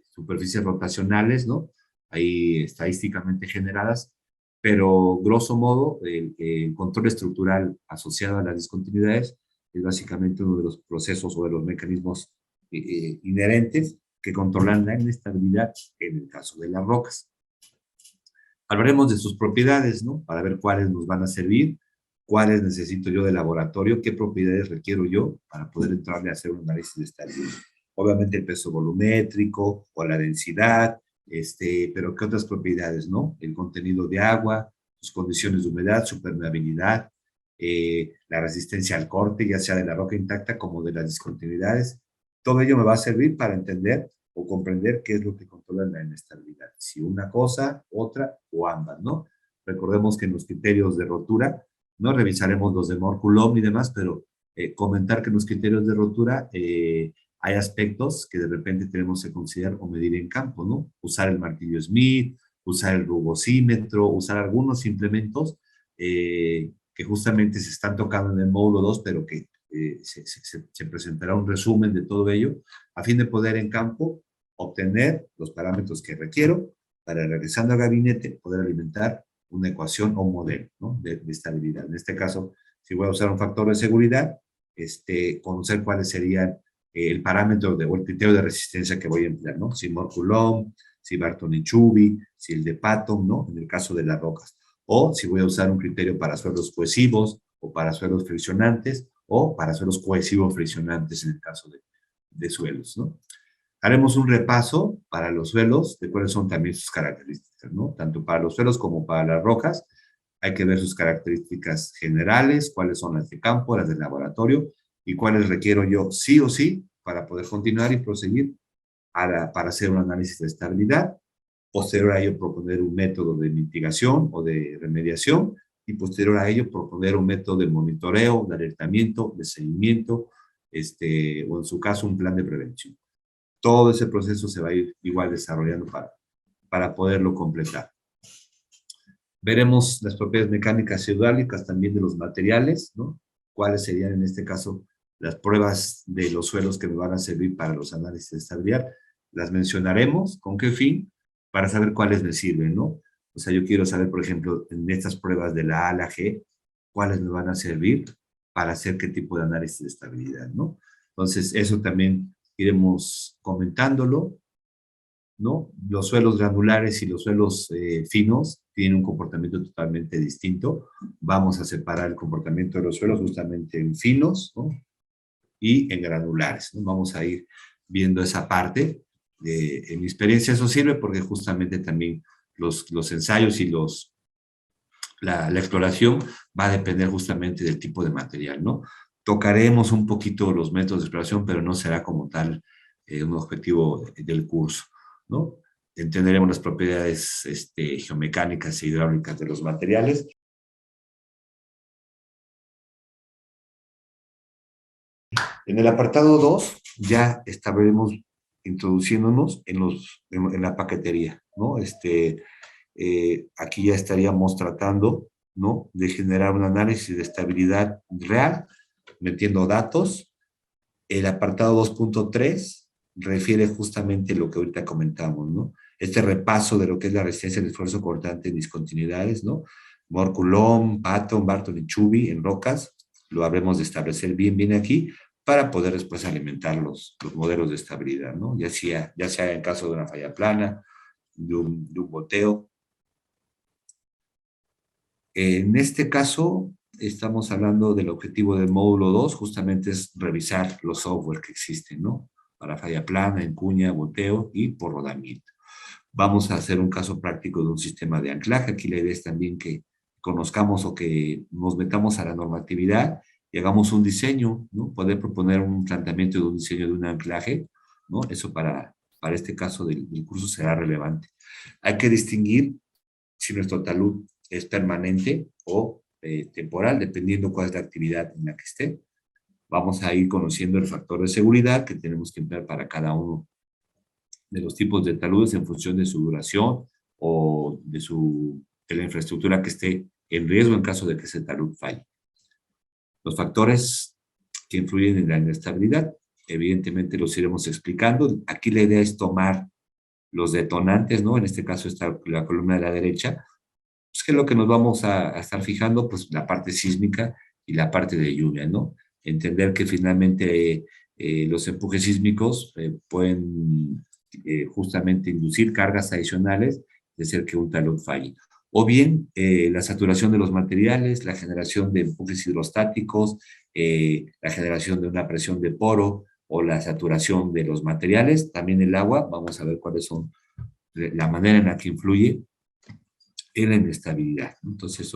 superficies rotacionales, ¿no? Ahí estadísticamente generadas, pero grosso modo, el control estructural asociado a las discontinuidades es básicamente uno de los procesos o de los mecanismos inherentes que controlan la inestabilidad en el caso de las rocas. Hablaremos de sus propiedades, ¿no? Para ver cuáles nos van a servir, cuáles necesito yo de laboratorio, qué propiedades requiero yo para poder entrarle a hacer un análisis de estabilidad. Obviamente el peso volumétrico o la densidad, pero ¿qué otras propiedades, no? El contenido de agua, sus condiciones de humedad, su permeabilidad, la resistencia al corte, ya sea de la roca intacta como de las discontinuidades. Todo ello me va a servir para entender o comprender qué es lo que controla la inestabilidad. Si una cosa, otra o ambas, ¿no? Recordemos que en los criterios de rotura, ¿no? Revisaremos los de Mohr-Coulomb y demás, pero comentar que en los criterios de rotura hay aspectos que de repente tenemos que considerar o medir en campo, ¿no? Usar el martillo Smith, usar el rugosímetro, usar algunos implementos que justamente se están tocando en el módulo 2, pero que se presentará un resumen de todo ello, a fin de poder en campo obtener los parámetros que requiero para, regresando al gabinete, poder alimentar una ecuación o un modelo, ¿no? de estabilidad. En este caso, si voy a usar un factor de seguridad, conocer cuáles serían el parámetro o el criterio de resistencia que voy a emplear, ¿no? Si Mohr-Coulomb, si Barton-Ichuby, si el de Patton, ¿no? En el caso de las rocas. O si voy a usar un criterio para suelos cohesivos o para suelos friccionantes o para suelos cohesivos friccionantes en el caso de suelos, ¿no? Haremos un repaso para los suelos de cuáles son también sus características, ¿no? Tanto para los suelos como para las rocas. Hay que ver sus características generales, cuáles son las de campo, las de laboratorio y cuáles requiero yo sí o sí para poder continuar y proseguir para hacer un análisis de estabilidad. Posterior a ello, proponer un método de mitigación o de remediación y posterior a ello, proponer un método de monitoreo, de alertamiento, de seguimiento, o en su caso, un plan de prevención. Todo ese proceso se va a ir igual desarrollando para poderlo completar. Veremos las propiedades mecánicas y hidráulicas también de los materiales, ¿no? Cuáles serían en este caso las pruebas de los suelos que me van a servir para los análisis de estabilidad. Las mencionaremos, ¿con qué fin? Para saber cuáles me sirven, ¿no? O sea, yo quiero saber, por ejemplo, en estas pruebas de la A a la G, cuáles me van a servir para hacer qué tipo de análisis de estabilidad, ¿no? Entonces, eso también iremos comentándolo, ¿no? Los suelos granulares y los suelos finos tienen un comportamiento totalmente distinto. Vamos a separar el comportamiento de los suelos justamente en finos, ¿no? Y en granulares, ¿no? Vamos a ir viendo esa parte. En mi experiencia eso sirve porque justamente también los ensayos y la exploración va a depender justamente del tipo de material, ¿no? Tocaremos un poquito los métodos de exploración, pero no será como tal un objetivo del curso. ¿no? Entenderemos las propiedades geomecánicas e hidráulicas de los materiales. En el apartado 2 ya estaremos introduciéndonos en la paquetería, ¿no? Aquí ya estaríamos tratando, ¿no?, de generar un análisis de estabilidad real, metiendo datos. El apartado 2.3 refiere justamente lo que ahorita comentamos, ¿no? Este repaso de lo que es la resistencia al esfuerzo cortante en discontinuidades, ¿no? Mohr, Coulomb, Patton, Barton y Chuby en rocas, lo habremos de establecer bien aquí, para poder después alimentar los modelos de estabilidad, ¿no? Ya sea en caso de una falla plana, de un boteo. En este caso, estamos hablando del objetivo del módulo 2, justamente es revisar los software que existen, ¿no? Para falla plana, encuña, boteo y por rodamiento. Vamos a hacer un caso práctico de un sistema de anclaje. Aquí la idea es también que conozcamos o que nos metamos a la normatividad y hagamos un diseño, ¿no? Poder proponer un planteamiento de un diseño de un anclaje, ¿no? Eso para este caso del curso será relevante. Hay que distinguir si nuestro talud es permanente o temporal, dependiendo cuál es la actividad en la que esté. Vamos a ir conociendo el factor de seguridad que tenemos que emplear para cada uno de los tipos de taludes en función de su duración o de la infraestructura que esté en riesgo en caso de que ese talud falle. Los factores que influyen en la inestabilidad, evidentemente los iremos explicando. Aquí la idea es tomar los detonantes, ¿no? En este caso está la columna de la derecha, pues, que es lo que nos vamos a estar fijando, pues la parte sísmica y la parte de lluvia, ¿no? Entender que finalmente los empujes sísmicos pueden justamente inducir cargas adicionales de hacer que un talud falle. O bien la saturación de los materiales, la generación de empujes hidrostáticos, la generación de una presión de poro o la saturación de los materiales, también el agua, vamos a ver cuáles son la manera en la que influye en la inestabilidad. Entonces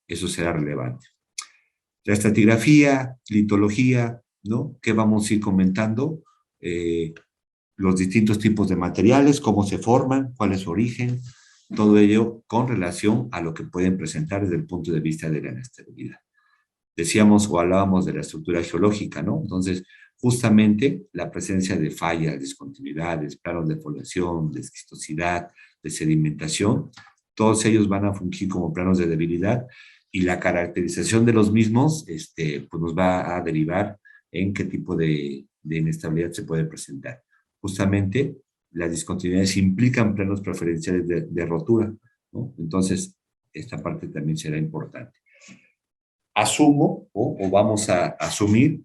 eso será relevante. La estratigrafía, litología, ¿no? ¿Qué vamos a ir comentando? Los distintos tipos de materiales, cómo se forman, cuál es su origen, todo ello con relación a lo que pueden presentar desde el punto de vista de la inestabilidad. Decíamos o hablábamos de la estructura geológica, ¿no? Entonces, justamente la presencia de fallas, discontinuidades, planos de foliación, de esquistosidad, de sedimentación, todos ellos van a fungir como planos de debilidad y la caracterización de los mismos pues nos va a derivar en qué tipo de inestabilidad se puede presentar. Justamente las discontinuidades implican planos preferenciales de rotura, ¿no? Entonces, esta parte también será importante. Asumo o vamos a asumir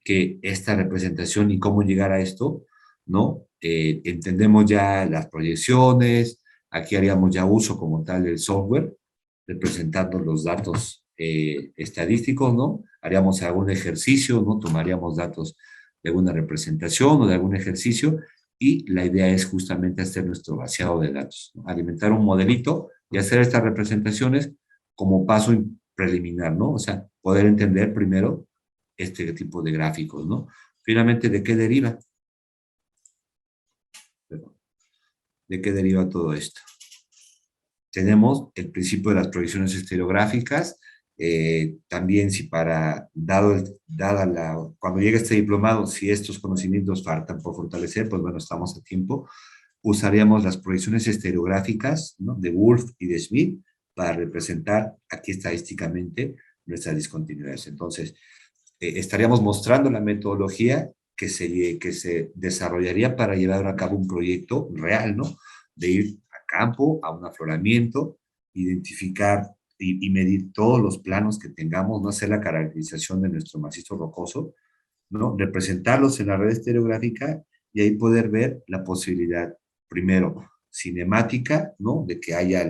que esta representación y cómo llegar a esto, ¿no? Entendemos ya las proyecciones, aquí haríamos ya uso como tal del software, representando los datos estadísticos, ¿no? Haríamos algún ejercicio, ¿no? Tomaríamos datos de alguna representación o de algún ejercicio y la idea es justamente hacer nuestro vaciado de datos, ¿no? Alimentar un modelito y hacer estas representaciones como paso preliminar, ¿no? O sea, poder entender primero este tipo de gráficos, ¿no? Finalmente, ¿de qué deriva? ¿De qué deriva todo esto? Tenemos el principio de las proyecciones estereográficas, también si cuando llegue este diplomado, si estos conocimientos faltan por fortalecer, pues bueno, estamos a tiempo, usaríamos las proyecciones estereográficas, ¿no?, de Wolf y de Schmidt para representar aquí estadísticamente nuestras discontinuidades. Entonces, estaríamos mostrando la metodología que se desarrollaría para llevar a cabo un proyecto real, ¿no? De ir a campo, a un afloramiento, identificar y medir todos los planos que tengamos, no hacer la caracterización de nuestro macizo rocoso, ¿no? Representarlos en la red estereográfica y ahí poder ver la posibilidad, primero, cinemática, ¿no? De que haya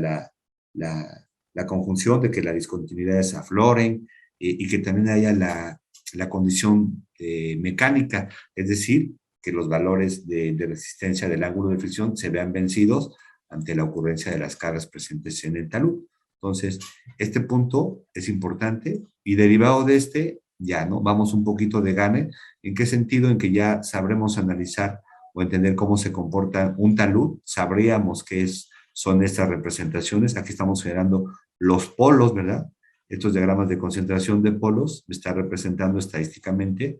la conjunción, de que las discontinuidades afloren y que también haya la condición mecánica, es decir, que los valores de resistencia del ángulo de fricción se vean vencidos ante la ocurrencia de las cargas presentes en el talud. Entonces, este punto es importante y derivado de este, ya, ¿no? Vamos un poquito de gane. ¿En qué sentido? En que ya sabremos analizar o entender cómo se comporta un talud, sabríamos qué son estas representaciones. Aquí estamos generando los polos, ¿verdad? Estos diagramas de concentración de polos me está representando estadísticamente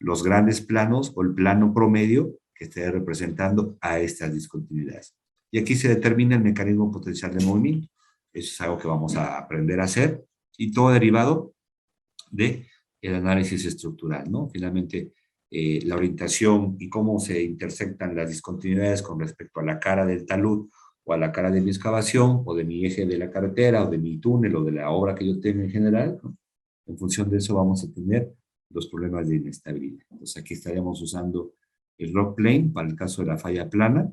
los grandes planos o el plano promedio que esté representando a estas discontinuidades. Y aquí se determina el mecanismo potencial de movimiento. Eso es algo que vamos a aprender a hacer y todo derivado de el análisis estructural, ¿no? Finalmente, la orientación y cómo se intersectan las discontinuidades con respecto a la cara del talud o a la cara de mi excavación o de mi eje de la carretera o de mi túnel o de la obra que yo tenga en general, ¿no? En función de eso vamos a tener los problemas de inestabilidad. Entonces aquí estaríamos usando el rock plane para el caso de la falla plana,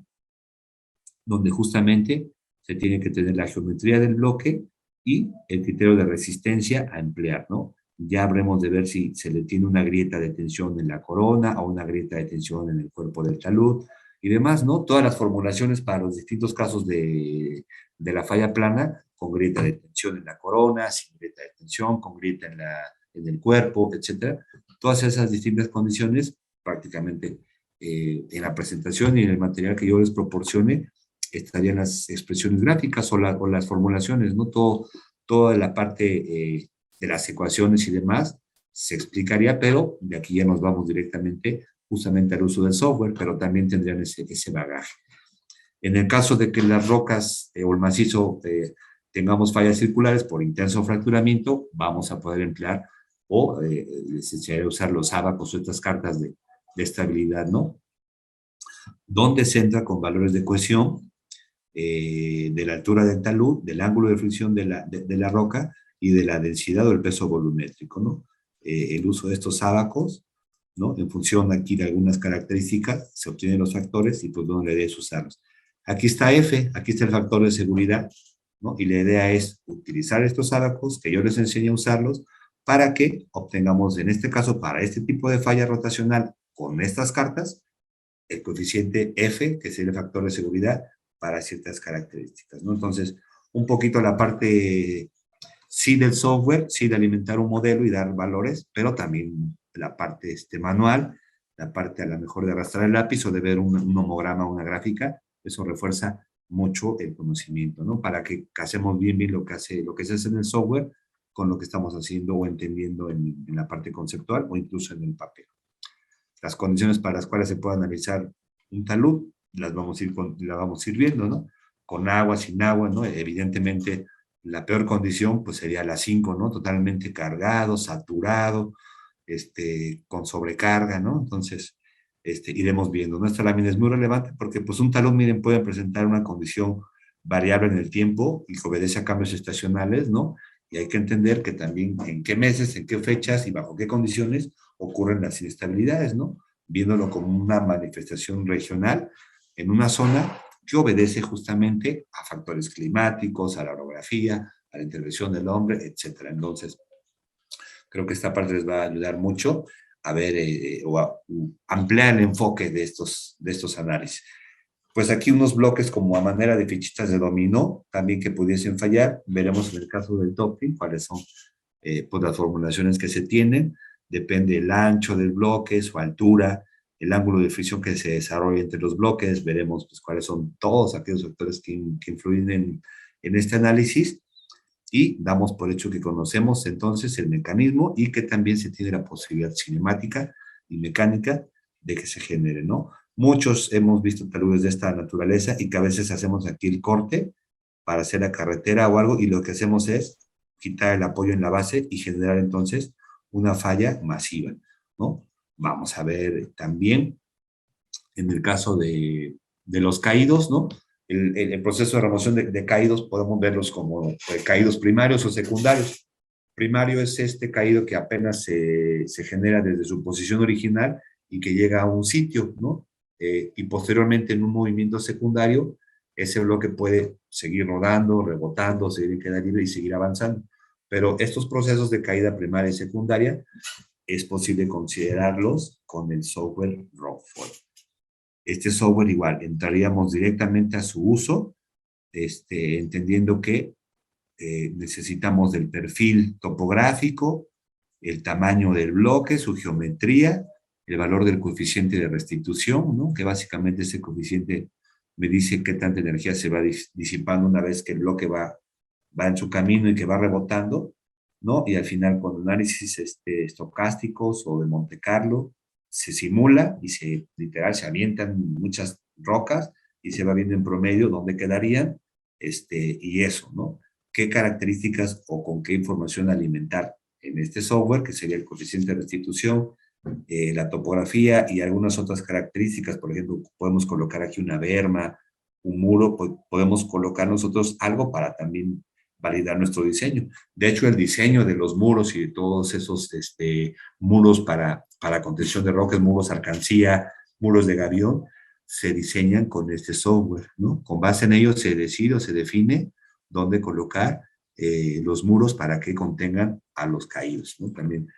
donde justamente se tiene que tener la geometría del bloque y el criterio de resistencia a emplear, ¿no? Ya habremos de ver si se le tiene una grieta de tensión en la corona o una grieta de tensión en el cuerpo del talud y demás, ¿no? Todas las formulaciones para los distintos casos de la falla plana, con grieta de tensión en la corona, sin grieta de tensión, con grieta en el cuerpo, etcétera. Todas esas distintas condiciones, prácticamente en la presentación y en el material que yo les proporcione, estarían las expresiones gráficas o las formulaciones, ¿no? Toda la parte de las ecuaciones y demás se explicaría, pero de aquí ya nos vamos directamente justamente al uso del software, pero también tendrían ese bagaje. En el caso de que las rocas o el macizo tengamos fallas circulares por intenso fracturamiento, vamos a poder emplear o necesitaría usar los ábacos o estas cartas de estabilidad, ¿no? Donde se entra con valores de cohesión, de la altura del talud, del ángulo de fricción de la roca y de la densidad o el peso volumétrico, ¿no? El uso de estos ábacos, ¿no? En función aquí de algunas características, se obtienen los factores y pues no la idea es usarlos. Aquí está F, aquí está el factor de seguridad, ¿no? Y la idea es utilizar estos ábacos, que yo les enseñe a usarlos, para que obtengamos, en este caso, para este tipo de falla rotacional, con estas cartas, el coeficiente F, que es el factor de seguridad, para ciertas características, ¿no? Entonces, un poquito la parte, sí del software, sí de alimentar un modelo y dar valores, pero también la parte manual, la parte a lo mejor de arrastrar el lápiz o de ver un homograma o una gráfica, eso refuerza mucho el conocimiento, ¿no? Para que casemos bien lo que se hace en el software con lo que estamos haciendo o entendiendo en la parte conceptual o incluso en el papel. Las condiciones para las cuales se puede analizar un talud, las vamos a ir viendo, ¿no? Con agua, sin agua, ¿no? Evidentemente, la peor condición, pues sería la 5, ¿no? Totalmente cargado, saturado, con sobrecarga, ¿no? Entonces, iremos viendo. Nuestra lámina es muy relevante porque, pues, un talud, miren, puede presentar una condición variable en el tiempo y que obedece a cambios estacionales, ¿no? Y hay que entender que también en qué meses, en qué fechas y bajo qué condiciones ocurren las inestabilidades, ¿no? Viéndolo como una manifestación regional en una zona que obedece justamente a factores climáticos, a la orografía, a la intervención del hombre, etcétera. Entonces, creo que esta parte les va a ayudar mucho a ver o a ampliar el enfoque de estos análisis. Pues aquí unos bloques como a manera de fichitas de dominó, también que pudiesen fallar. Veremos en el caso del topping cuáles son pues las formulaciones que se tienen. Depende el ancho del bloque, su altura, el ángulo de fricción que se desarrolla entre los bloques. Veremos pues cuáles son todos aquellos factores que influyen en este análisis. Y damos por hecho que conocemos entonces el mecanismo y que también se tiene la posibilidad cinemática y mecánica de que se genere, ¿no? Muchos hemos visto taludes de esta naturaleza y que a veces hacemos aquí el corte para hacer la carretera o algo y lo que hacemos es quitar el apoyo en la base y generar entonces una falla masiva, ¿no? Vamos a ver también en el caso de los caídos, ¿no? El proceso de remoción de caídos podemos verlos como caídos primarios o secundarios. Primario es este caído que apenas se genera desde su posición original y que llega a un sitio, ¿no? Y posteriormente en un movimiento secundario, ese bloque puede seguir rodando, rebotando, seguir en queda libre y seguir avanzando. Pero estos procesos de caída primaria y secundaria es posible considerarlos con el software Rockfall. Este software igual, entraríamos directamente a su uso, entendiendo que necesitamos del perfil topográfico, el tamaño del bloque, su geometría, el valor del coeficiente de restitución, ¿no? Que básicamente ese coeficiente me dice qué tanta energía se va disipando una vez que el bloque va en su camino y que va rebotando, ¿no? Y al final con análisis estocásticos o de Monte Carlo, se simula y literal se avientan muchas rocas y se va viendo en promedio dónde quedarían, y eso, ¿no? ¿Qué características o con qué información alimentar en este software, que sería el coeficiente de restitución, la topografía y algunas otras características? Por ejemplo, podemos colocar aquí una berma, un muro, podemos colocar nosotros algo para también validar nuestro diseño. De hecho, el diseño de los muros y de todos esos muros para contención de rocas, muros alcancía, muros de gavión, se diseñan con este software, ¿no? Con base en ello se decide o se define dónde colocar los muros para que contengan a los caídos, ¿no? También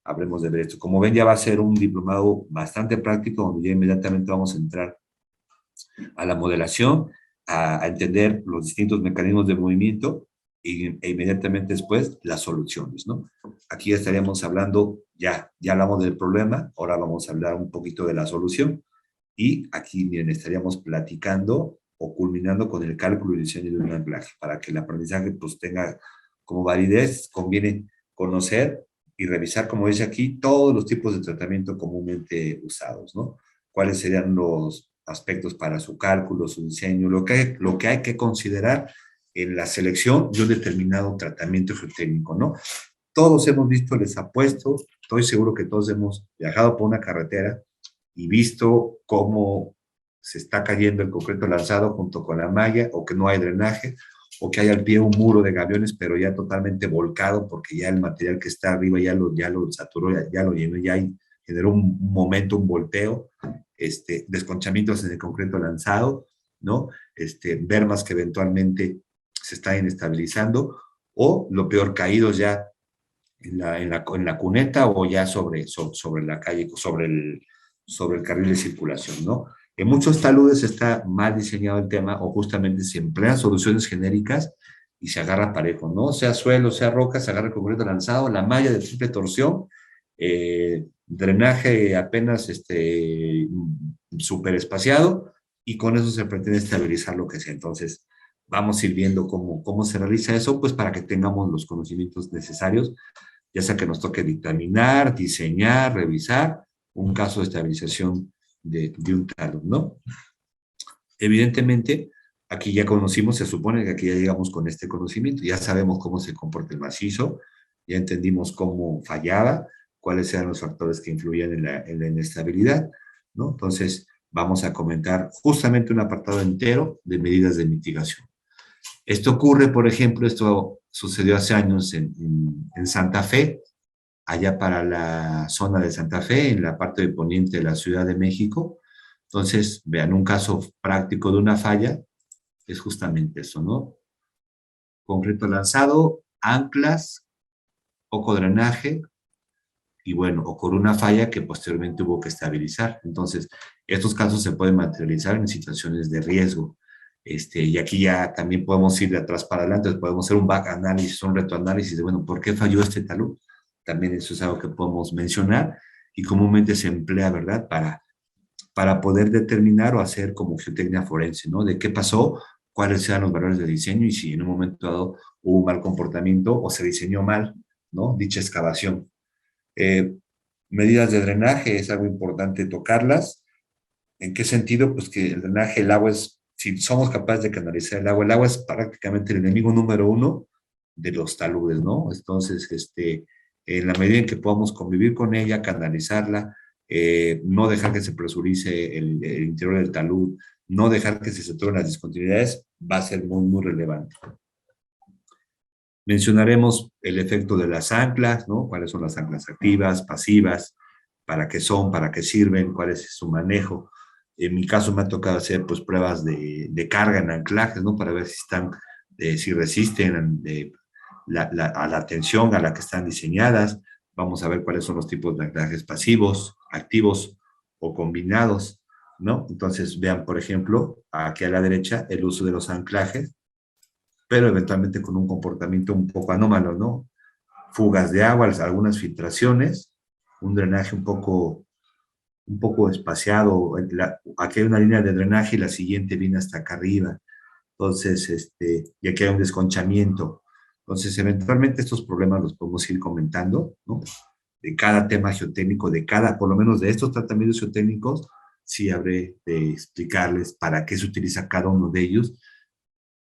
hablemos de ver esto. Como ven, ya va a ser un diplomado bastante práctico, donde ya inmediatamente vamos a entrar a la modelación, a entender los distintos mecanismos de movimiento e inmediatamente después las soluciones, ¿no? Aquí ya estaríamos hablando, ya hablamos del problema, ahora vamos a hablar un poquito de la solución y aquí, miren, estaríamos platicando o culminando con el cálculo y diseño de un anclaje. Para que el aprendizaje pues tenga como validez, conviene conocer y revisar, como dice aquí, todos los tipos de tratamiento comúnmente usados, ¿no? Cuáles serían los aspectos para su cálculo, su diseño, lo que hay que considerar en la selección de un determinado tratamiento geotécnico, ¿no? Todos hemos visto, les apuesto, estoy seguro que todos hemos viajado por una carretera y visto cómo se está cayendo el concreto lanzado junto con la malla, o que no hay drenaje, o que hay al pie un muro de gaviones, pero ya totalmente volcado, porque ya el material que está arriba ya lo saturó, ya lo llenó, generó un momento, un volteo, desconchamientos en el concreto lanzado, ¿no? Bermas que eventualmente se están inestabilizando, o lo peor, caídos ya en la cuneta o ya sobre la calle, sobre el carril de circulación, ¿no? En muchos taludes está mal diseñado el tema, o justamente se emplean soluciones genéricas y se agarra parejo, ¿no? Sea suelo, sea roca, se agarra el concreto lanzado, la malla de triple torsión, drenaje apenas súper espaciado, y con eso se pretende estabilizar lo que sea. Entonces, vamos a ir viendo cómo se realiza eso, pues para que tengamos los conocimientos necesarios, ya sea que nos toque dictaminar, diseñar, revisar un caso de estabilización de un talud, ¿no? Evidentemente, aquí ya conocimos, se supone que aquí ya llegamos con este conocimiento, ya sabemos cómo se comporta el macizo, ya entendimos cómo fallaba, cuáles eran los factores que influían en la inestabilidad, ¿no? Entonces, vamos a comentar justamente un apartado entero de medidas de mitigación. Esto ocurre, por ejemplo, esto sucedió hace años en Santa Fe, allá para la zona de Santa Fe, en la parte de poniente de la Ciudad de México. Entonces, vean, un caso práctico de una falla es justamente eso, ¿no? Concreto lanzado, anclas, poco drenaje, y bueno, ocurrió una falla que posteriormente hubo que estabilizar. Entonces, estos casos se pueden materializar en situaciones de riesgo. Y aquí ya también podemos ir de atrás para adelante, podemos hacer un back análisis, un retroanálisis de, bueno, ¿por qué falló este talud? También eso es algo que podemos mencionar y comúnmente se emplea, ¿verdad? Para poder determinar o hacer como geotecnia forense, ¿no? De qué pasó, cuáles eran los valores de diseño y si en un momento dado hubo un mal comportamiento o se diseñó mal, ¿no? Dicha excavación. Eh, Medidas de drenaje, es algo importante tocarlas. ¿En qué sentido? Pues que el drenaje, el agua es, si somos capaces de canalizar el agua es prácticamente el enemigo número uno de los taludes, ¿no? Entonces, en la medida en que podamos convivir con ella, canalizarla, no dejar que se presurice el interior del talud, no dejar que se saturen las discontinuidades, va a ser muy, muy relevante. Mencionaremos el efecto de las anclas, ¿no? ¿Cuáles son las anclas activas, pasivas? ¿Para qué son? ¿Para qué sirven? ¿Cuál es su manejo? En mi caso me ha tocado hacer pues pruebas de carga en anclajes, ¿no? Para ver si están, si resisten a la tensión a la que están diseñadas. Vamos a ver cuáles son los tipos de anclajes pasivos, activos o combinados, ¿no? Entonces vean, por ejemplo, aquí a la derecha el uso de los anclajes, pero eventualmente con un comportamiento un poco anómalo, ¿no? fugas de agua, algunas filtraciones, un drenaje un poco espaciado. Aquí hay una línea de drenaje y la siguiente viene hasta acá arriba. Entonces, y aquí hay un desconchamiento. Entonces, eventualmente estos problemas los podemos ir comentando, ¿no? De cada tema geotécnico, por lo menos de estos tratamientos geotécnicos, sí habré de explicarles para qué se utiliza cada uno de ellos,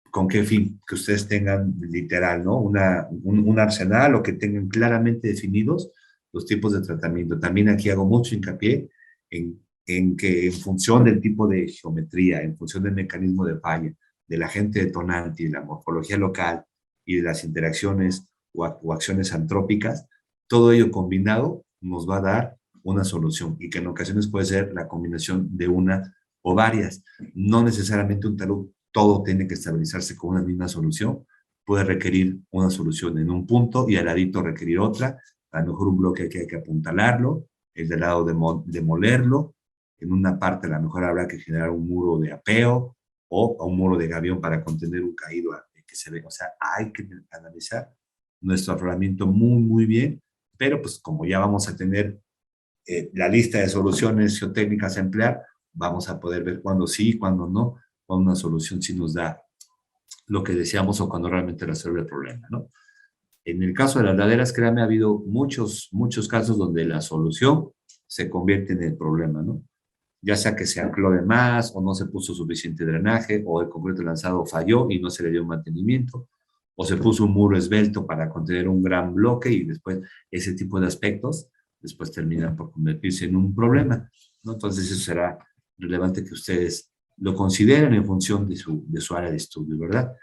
con qué fin, que ustedes tengan literal, ¿no? Un arsenal o que tengan claramente definidos los tipos de tratamiento. También aquí hago mucho hincapié en que en función del tipo de geometría, en función del mecanismo de falla, del agente detonante y de la morfología local y de las interacciones o acciones antrópicas, todo ello combinado nos va a dar una solución y que en ocasiones puede ser la combinación de una o varias. No necesariamente un talud todo tiene que estabilizarse con una misma solución. Puede requerir una solución en un punto y al ladito requerir otra. A lo mejor un bloque hay que apuntalarlo, el del lado demolerlo. En una parte a lo mejor habrá que generar un muro de apeo o un muro de gavión para contener un caído que se ve. O sea, hay que analizar nuestro afloramiento muy, muy bien, pero pues como ya vamos a tener la lista de soluciones geotécnicas a emplear, vamos a poder ver cuándo sí y cuándo no, cuando una solución sí nos da lo que deseamos o cuando realmente resuelve el problema, ¿no? En el caso de las laderas, créanme, ha habido muchos casos donde la solución se convierte en el problema, ¿no? Ya sea que se ancló de más o no se puso suficiente drenaje o el concreto lanzado falló y no se le dio mantenimiento o se puso un muro esbelto para contener un gran bloque y después ese tipo de aspectos después terminan por convertirse en un problema, ¿no? Entonces eso será relevante que ustedes lo consideren en función de su área de estudio, ¿verdad?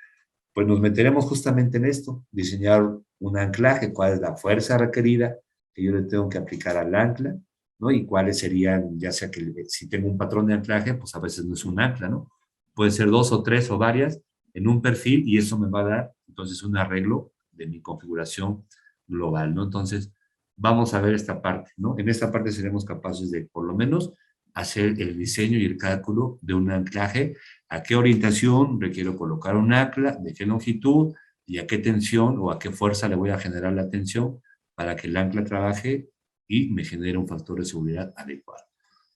Pues nos meteremos justamente en esto, diseñar un anclaje, cuál es la fuerza requerida que yo le tengo que aplicar al ancla, ¿no? Y cuáles serían, ya sea que si tengo un patrón de anclaje, pues a veces no es un ancla, ¿no? Puede ser dos o tres o varias en un perfil y eso me va a dar entonces un arreglo de mi configuración global, ¿no? Entonces, vamos a ver esta parte, ¿no? En esta parte seremos capaces de, por lo menos, hacer el diseño y el cálculo de un anclaje, a qué orientación requiero colocar un ancla, de qué longitud y a qué tensión o a qué fuerza le voy a generar la tensión para que el ancla trabaje y me genere un factor de seguridad adecuado.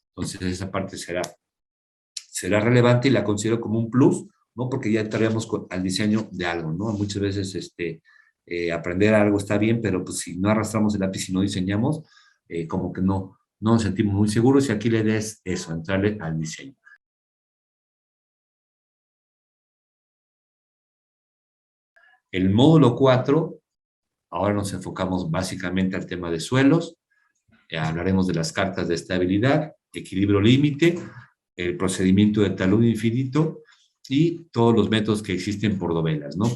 Entonces, esa parte será relevante y la considero como un plus, ¿no? Porque ya estaríamos al diseño de algo, ¿no? Muchas veces aprender algo está bien, pero pues si no arrastramos el lápiz y no diseñamos, como que no nos sentimos muy seguros y aquí le des eso, entrarle al diseño. El módulo 4, ahora nos enfocamos básicamente al tema de suelos, hablaremos de las cartas de estabilidad, equilibrio límite, el procedimiento de talud infinito y todos los métodos que existen por dovelas, ¿no?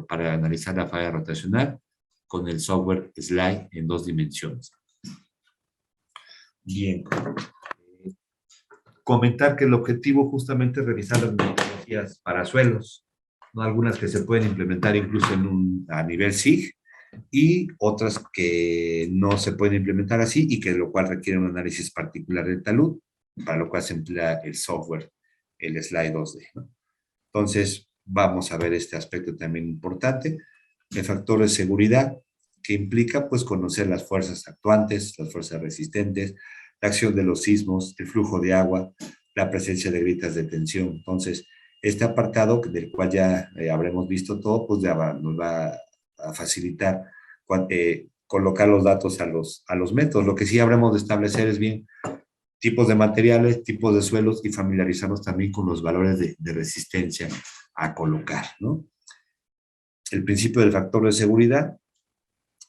Para analizar la falla rotacional con el software Slide en 2 dimensiones. Bien. Comentar que el objetivo justamente es revisar las metodologías para suelos, ¿no? Algunas que se pueden implementar incluso a nivel SIG y otras que no se pueden implementar así y que lo cual requiere un análisis particular del talud, para lo cual se emplea el software, el Slide 2D, ¿no? Entonces, vamos a ver este aspecto también importante, el factor de seguridad, que implica pues conocer las fuerzas actuantes, las fuerzas resistentes, la acción de los sismos, el flujo de agua, la presencia de grietas de tensión. Entonces, este apartado, del cual ya habremos visto todo, pues ya nos va a facilitar colocar los datos a los métodos. Lo que sí habremos de establecer es bien tipos de materiales, tipos de suelos y familiarizarnos también con los valores de resistencia a colocar, ¿no? El principio del factor de seguridad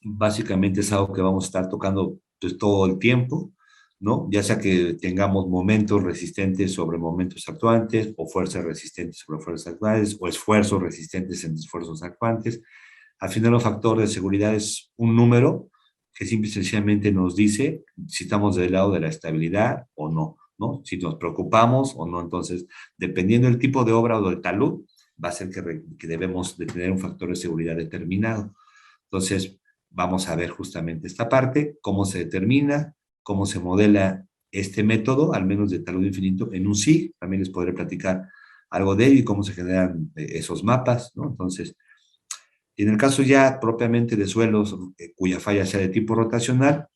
básicamente es algo que vamos a estar tocando pues, todo el tiempo, ¿no? Ya sea que tengamos momentos resistentes sobre momentos actuantes, o fuerzas resistentes sobre fuerzas actuales, o esfuerzos resistentes en esfuerzos actuantes. Al final, un factor de seguridad es un número que simple y sencillamente nos dice si estamos del lado de la estabilidad o no, ¿no? Si nos preocupamos o no. Entonces, dependiendo del tipo de obra o del talud, va a ser que debemos de tener un factor de seguridad determinado. Entonces, vamos a ver justamente esta parte, cómo se determina, cómo se modela este método, al menos de talud infinito, en un SIG. También les podré platicar algo de ello y cómo se generan esos mapas, ¿no? Entonces, Y en el caso ya propiamente de suelos cuya falla sea de tipo rotacional,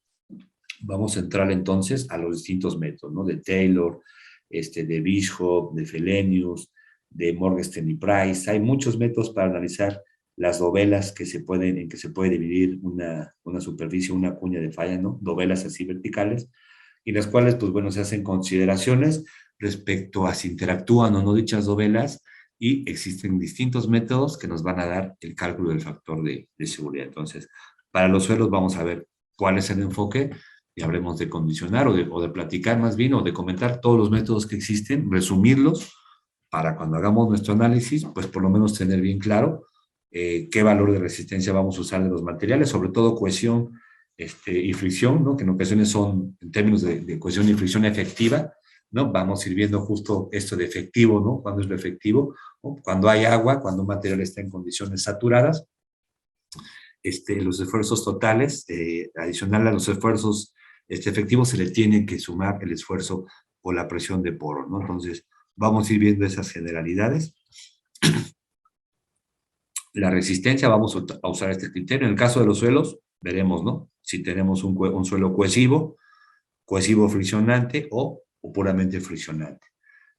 vamos a entrar entonces a los distintos métodos, ¿no? De Taylor, de Bishop, de Fellenius, de Morgenstern y Price. Hay muchos métodos para analizar las dovelas en que se puede dividir una superficie, una cuña de falla, ¿no? Dovelas así verticales, y las cuales, pues bueno, se hacen consideraciones respecto a si interactúan o no dichas dovelas, y existen distintos métodos que nos van a dar el cálculo del factor de seguridad. Entonces, para los suelos vamos a ver cuál es el enfoque, y hablemos de condicionar o de platicar más bien, o de comentar todos los métodos que existen, resumirlos, para cuando hagamos nuestro análisis, pues por lo menos tener bien claro qué valor de resistencia vamos a usar de los materiales, sobre todo cohesión y fricción, ¿no? Que en ocasiones son, en términos de cohesión y fricción efectiva, ¿no? Vamos a ir viendo justo esto de efectivo, ¿no? Cuando es lo efectivo, ¿no? Cuando hay agua, cuando un material está en condiciones saturadas, los esfuerzos totales, adicional a los esfuerzos efectivos, se le tiene que sumar el esfuerzo o la presión de poro, ¿no? Entonces, vamos a ir viendo esas generalidades. La resistencia, vamos a usar este criterio. En el caso de los suelos, veremos, ¿no? Si tenemos un suelo cohesivo friccionante o puramente friccionante.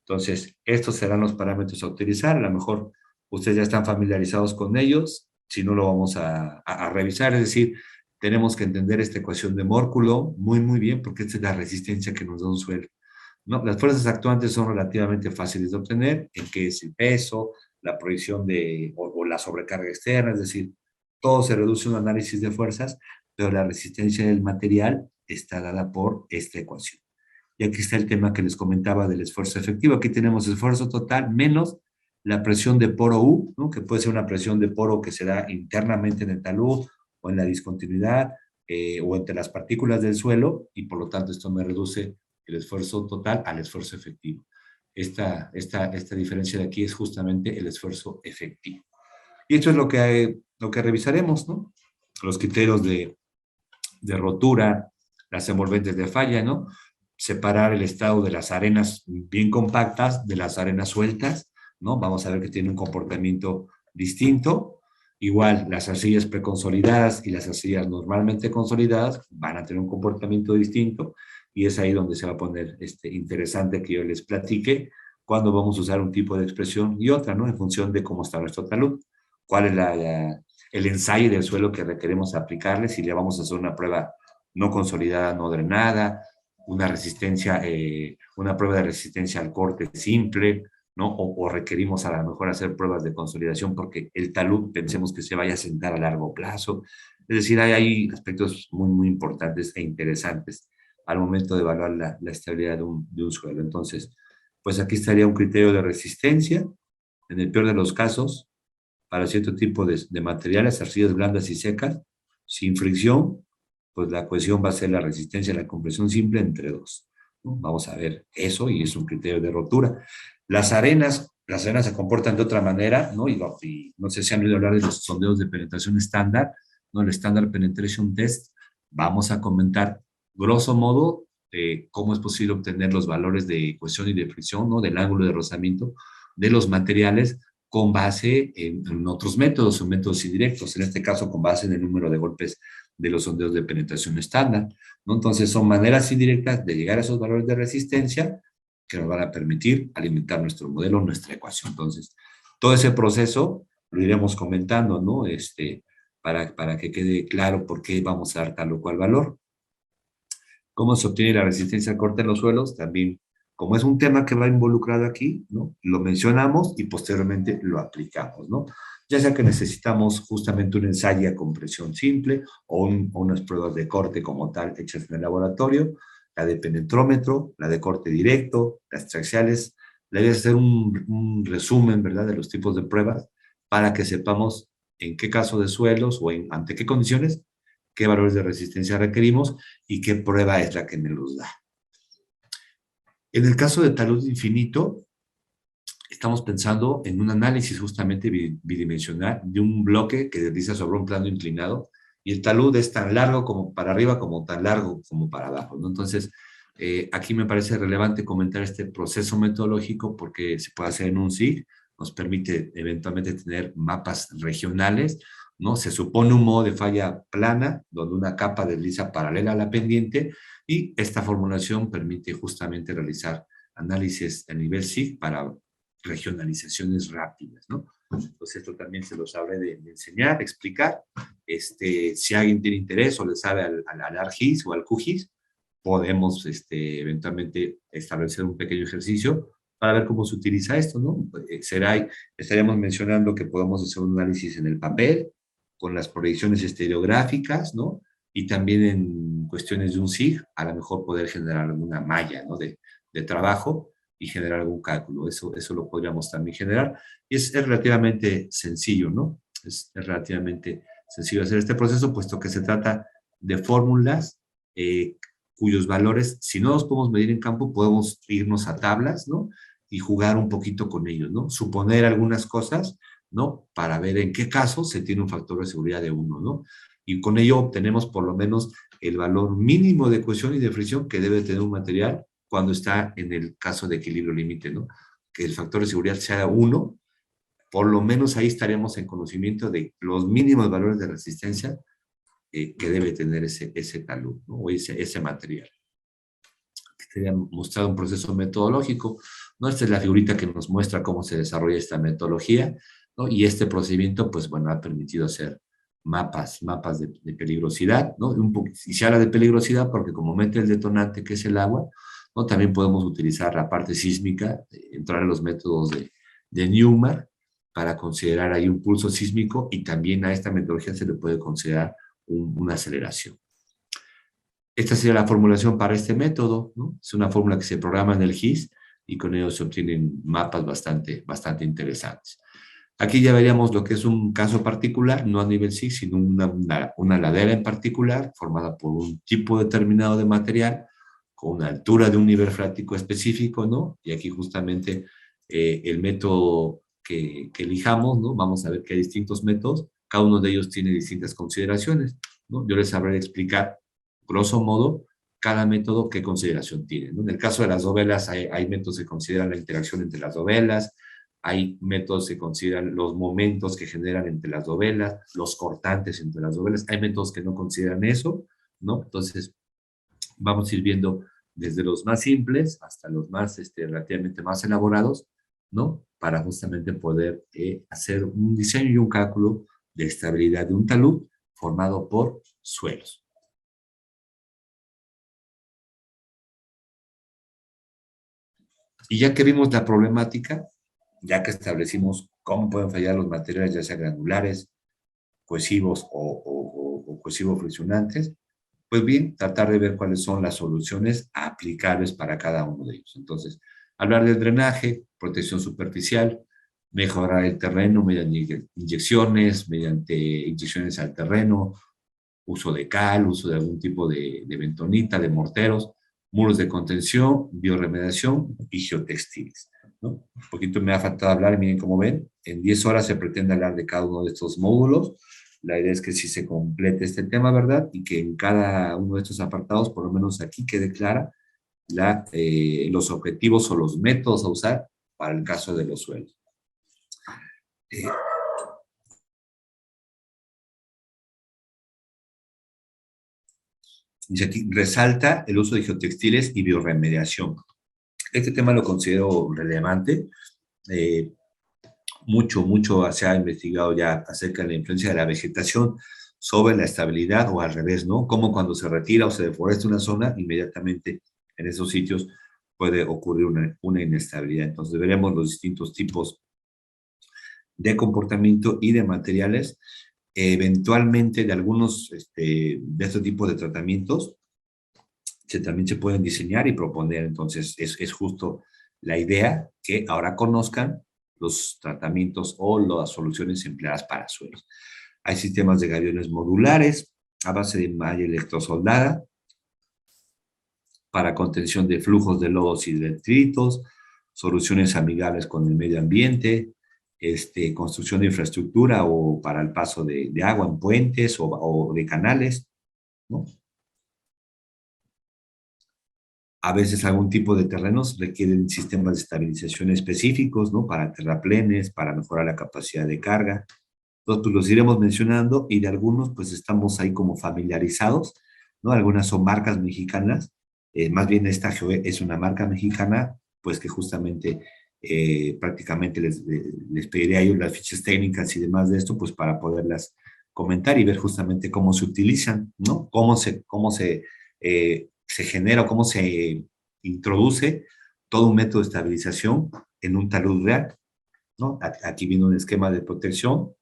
Entonces, estos serán los parámetros a utilizar. A lo mejor ustedes ya están familiarizados con ellos, si no lo vamos a revisar. Es decir, tenemos que entender esta ecuación de Mórculo muy, muy bien, porque esta es la resistencia que nos da un suelo, ¿no? Las fuerzas actuantes son relativamente fáciles de obtener, en que es el peso, la proyección o la sobrecarga externa, es decir, todo se reduce a un análisis de fuerzas, pero la resistencia del material está dada por esta ecuación. Y aquí está el tema que les comentaba del esfuerzo efectivo. Aquí tenemos esfuerzo total menos la presión de poro U, ¿no? Que puede ser una presión de poro que se da internamente en el talud o en la discontinuidad o entre las partículas del suelo, y por lo tanto esto me reduce el esfuerzo total al esfuerzo efectivo. Esta diferencia de aquí es justamente el esfuerzo efectivo. Y esto es lo que revisaremos, ¿no? Los criterios de rotura, las envolventes de falla, ¿no? Separar el estado de las arenas bien compactas de las arenas sueltas, ¿no? Vamos a ver que tiene un comportamiento distinto. Igual, las arcillas preconsolidadas y las arcillas normalmente consolidadas van a tener un comportamiento distinto, y es ahí donde se va a poner interesante que yo les platique cuando vamos a usar un tipo de expresión y otra, ¿no? En función de cómo está nuestro talud, cuál es el ensayo del suelo que requeremos aplicarle, si le vamos a hacer una prueba no consolidada, no drenada, una prueba de resistencia al corte simple, ¿no? O requerimos a lo mejor hacer pruebas de consolidación porque el talud pensemos que se vaya a sentar a largo plazo. Es decir, hay aspectos muy, muy importantes e interesantes al momento de evaluar la estabilidad de un suelo. Entonces, pues aquí estaría un criterio de resistencia, en el peor de los casos, para cierto tipo de materiales, arcillas blandas y secas, sin fricción, pues la cohesión va a ser la resistencia a la compresión simple entre dos, ¿no? Vamos a ver eso, y es un criterio de rotura. Las arenas se comportan de otra manera, ¿no? Y no sé si han oído hablar de los sondeos de penetración estándar, ¿no? El Standard Penetration Test. Vamos a comentar, grosso modo, cómo es posible obtener los valores de cohesión y de fricción, ¿no? Del ángulo de rozamiento de los materiales con base en otros métodos, o métodos indirectos, en este caso con base en el número de golpes de los sondeos de penetración estándar, ¿no? Entonces son maneras indirectas de llegar a esos valores de resistencia que nos van a permitir alimentar nuestro modelo, nuestra ecuación. Entonces, todo ese proceso lo iremos comentando, ¿no? Para que quede claro por qué vamos a dar tal o cual valor. ¿Cómo se obtiene la resistencia al corte en los suelos? También, como es un tema que va involucrado aquí, ¿no? Lo mencionamos y posteriormente lo aplicamos, ¿no? Ya sea que necesitamos justamente un ensayo a compresión simple o unas pruebas de corte como tal hechas en el laboratorio, la de penetrómetro, la de corte directo, las traxiales. Le voy a hacer un resumen, ¿verdad?, de los tipos de pruebas para que sepamos en qué caso de suelos o ante qué condiciones, qué valores de resistencia requerimos y qué prueba es la que me los da. En el caso de talud infinito, estamos pensando en un análisis justamente bidimensional de un bloque que desliza sobre un plano inclinado, y el talud es tan largo como para arriba como tan largo como para abajo, ¿no? Entonces, aquí me parece relevante comentar este proceso metodológico porque se puede hacer en un SIG, nos permite eventualmente tener mapas regionales, ¿no? Se supone un modo de falla plana, donde una capa desliza paralela a la pendiente, y esta formulación permite justamente realizar análisis a nivel SIG para regionalizaciones rápidas, ¿no? Entonces esto también se lo sabré de enseñar, explicar. Si alguien tiene interés o le sabe al ARGIS o al QGIS, podemos eventualmente establecer un pequeño ejercicio para ver cómo se utiliza esto, ¿no? Estaríamos mencionando que podemos hacer un análisis en el papel, con las proyecciones estereográficas, ¿no? Y también en cuestiones de un SIG, a lo mejor poder generar alguna malla, ¿no? De trabajo y generar algún cálculo. Eso lo podríamos también generar. Y es relativamente sencillo, ¿no? Es relativamente sencillo hacer este proceso, puesto que se trata de fórmulas cuyos valores, si no los podemos medir en campo, podemos irnos a tablas, ¿no? Y jugar un poquito con ellos, ¿no? Suponer algunas cosas, ¿no? Para ver en qué caso se tiene un factor de seguridad de 1, ¿no? Y con ello obtenemos por lo menos el valor mínimo de cohesión y de fricción que debe tener un material cuando está en el caso de equilibrio límite, ¿no? Que el factor de seguridad sea 1, por lo menos ahí estaríamos en conocimiento de los mínimos valores de resistencia que debe tener ese talud, ¿no? O ese material. Te he mostrado un proceso metodológico, ¿no? Esta es la figurita que nos muestra cómo se desarrolla esta metodología, ¿no? Y este procedimiento, pues bueno, ha permitido hacer mapas de peligrosidad, ¿no? Y se habla de peligrosidad porque como mete el detonante, que es el agua, ¿no? También podemos utilizar la parte sísmica, entrar a los métodos de Newmark para considerar ahí un pulso sísmico, y también a esta metodología se le puede considerar una aceleración. Esta sería la formulación para este método, ¿no? Es una fórmula que se programa en el GIS y con ello se obtienen mapas bastante interesantes. Aquí ya veríamos lo que es un caso particular, no a nivel SIG, sino una ladera en particular, formada por un tipo determinado de material, con una altura de un nivel freático específico, ¿no? Y aquí justamente el método que elijamos, ¿no? Vamos a ver que hay distintos métodos, cada uno de ellos tiene distintas consideraciones, ¿no? Yo les sabré explicar, grosso modo, cada método qué consideración tiene, ¿no? En el caso de las dovelas, hay métodos que consideran la interacción entre las dovelas, hay métodos que consideran los momentos que generan entre las dovelas, los cortantes entre las dovelas, hay métodos que no consideran eso, ¿no? Entonces, vamos a ir viendo desde los más simples hasta los más, relativamente más elaborados, ¿no? Para justamente poder hacer un diseño y un cálculo de estabilidad de un talud formado por suelos. Y ya que vimos la problemática, ya que establecimos cómo pueden fallar los materiales, ya sea granulares, cohesivos o cohesivo-friccionantes, pues bien, tratar de ver cuáles son las soluciones aplicables para cada uno de ellos. Entonces, hablar del drenaje, protección superficial, mejorar el terreno mediante inyecciones al terreno, uso de cal, uso de algún tipo de bentonita, de morteros, muros de contención, bioremediación y geotextiles, ¿no? Un poquito me ha faltado hablar, miren cómo ven, en 10 horas se pretende hablar de cada uno de estos módulos. La idea es que sí se complete este tema, ¿verdad? Y que en cada uno de estos apartados, por lo menos aquí, quede clara los objetivos o los métodos a usar para el caso de los suelos. Dice aquí, resalta el uso de geotextiles y bioremediación. Este tema lo considero relevante. Mucho se ha investigado ya acerca de la influencia de la vegetación sobre la estabilidad, o al revés, ¿no? Como cuando se retira o se deforesta una zona, inmediatamente en esos sitios puede ocurrir una inestabilidad. Entonces veremos los distintos tipos de comportamiento y de materiales, eventualmente de algunos de este tipo de tratamientos también se pueden diseñar y proponer. Entonces es justo la idea que ahora conozcan los tratamientos o las soluciones empleadas para suelos. Hay sistemas de gaviones modulares a base de malla electrosoldada para contención de flujos de lodos y detritos, soluciones amigables con el medio ambiente, construcción de infraestructura o para el paso de agua en puentes o de canales, ¿no? A veces algún tipo de terrenos requieren sistemas de estabilización específicos, ¿no? Para terraplenes, para mejorar la capacidad de carga. Entonces, pues los iremos mencionando y de algunos, pues estamos ahí como familiarizados, ¿no? Algunas son marcas mexicanas, más bien esta Joe es una marca mexicana, pues que justamente prácticamente les pediré a ellos las fichas técnicas y demás de esto, pues para poderlas comentar y ver justamente cómo se utilizan, ¿no? Se genera, cómo se introduce todo un método de estabilización en un talud real, ¿no? Aquí viene un esquema de protección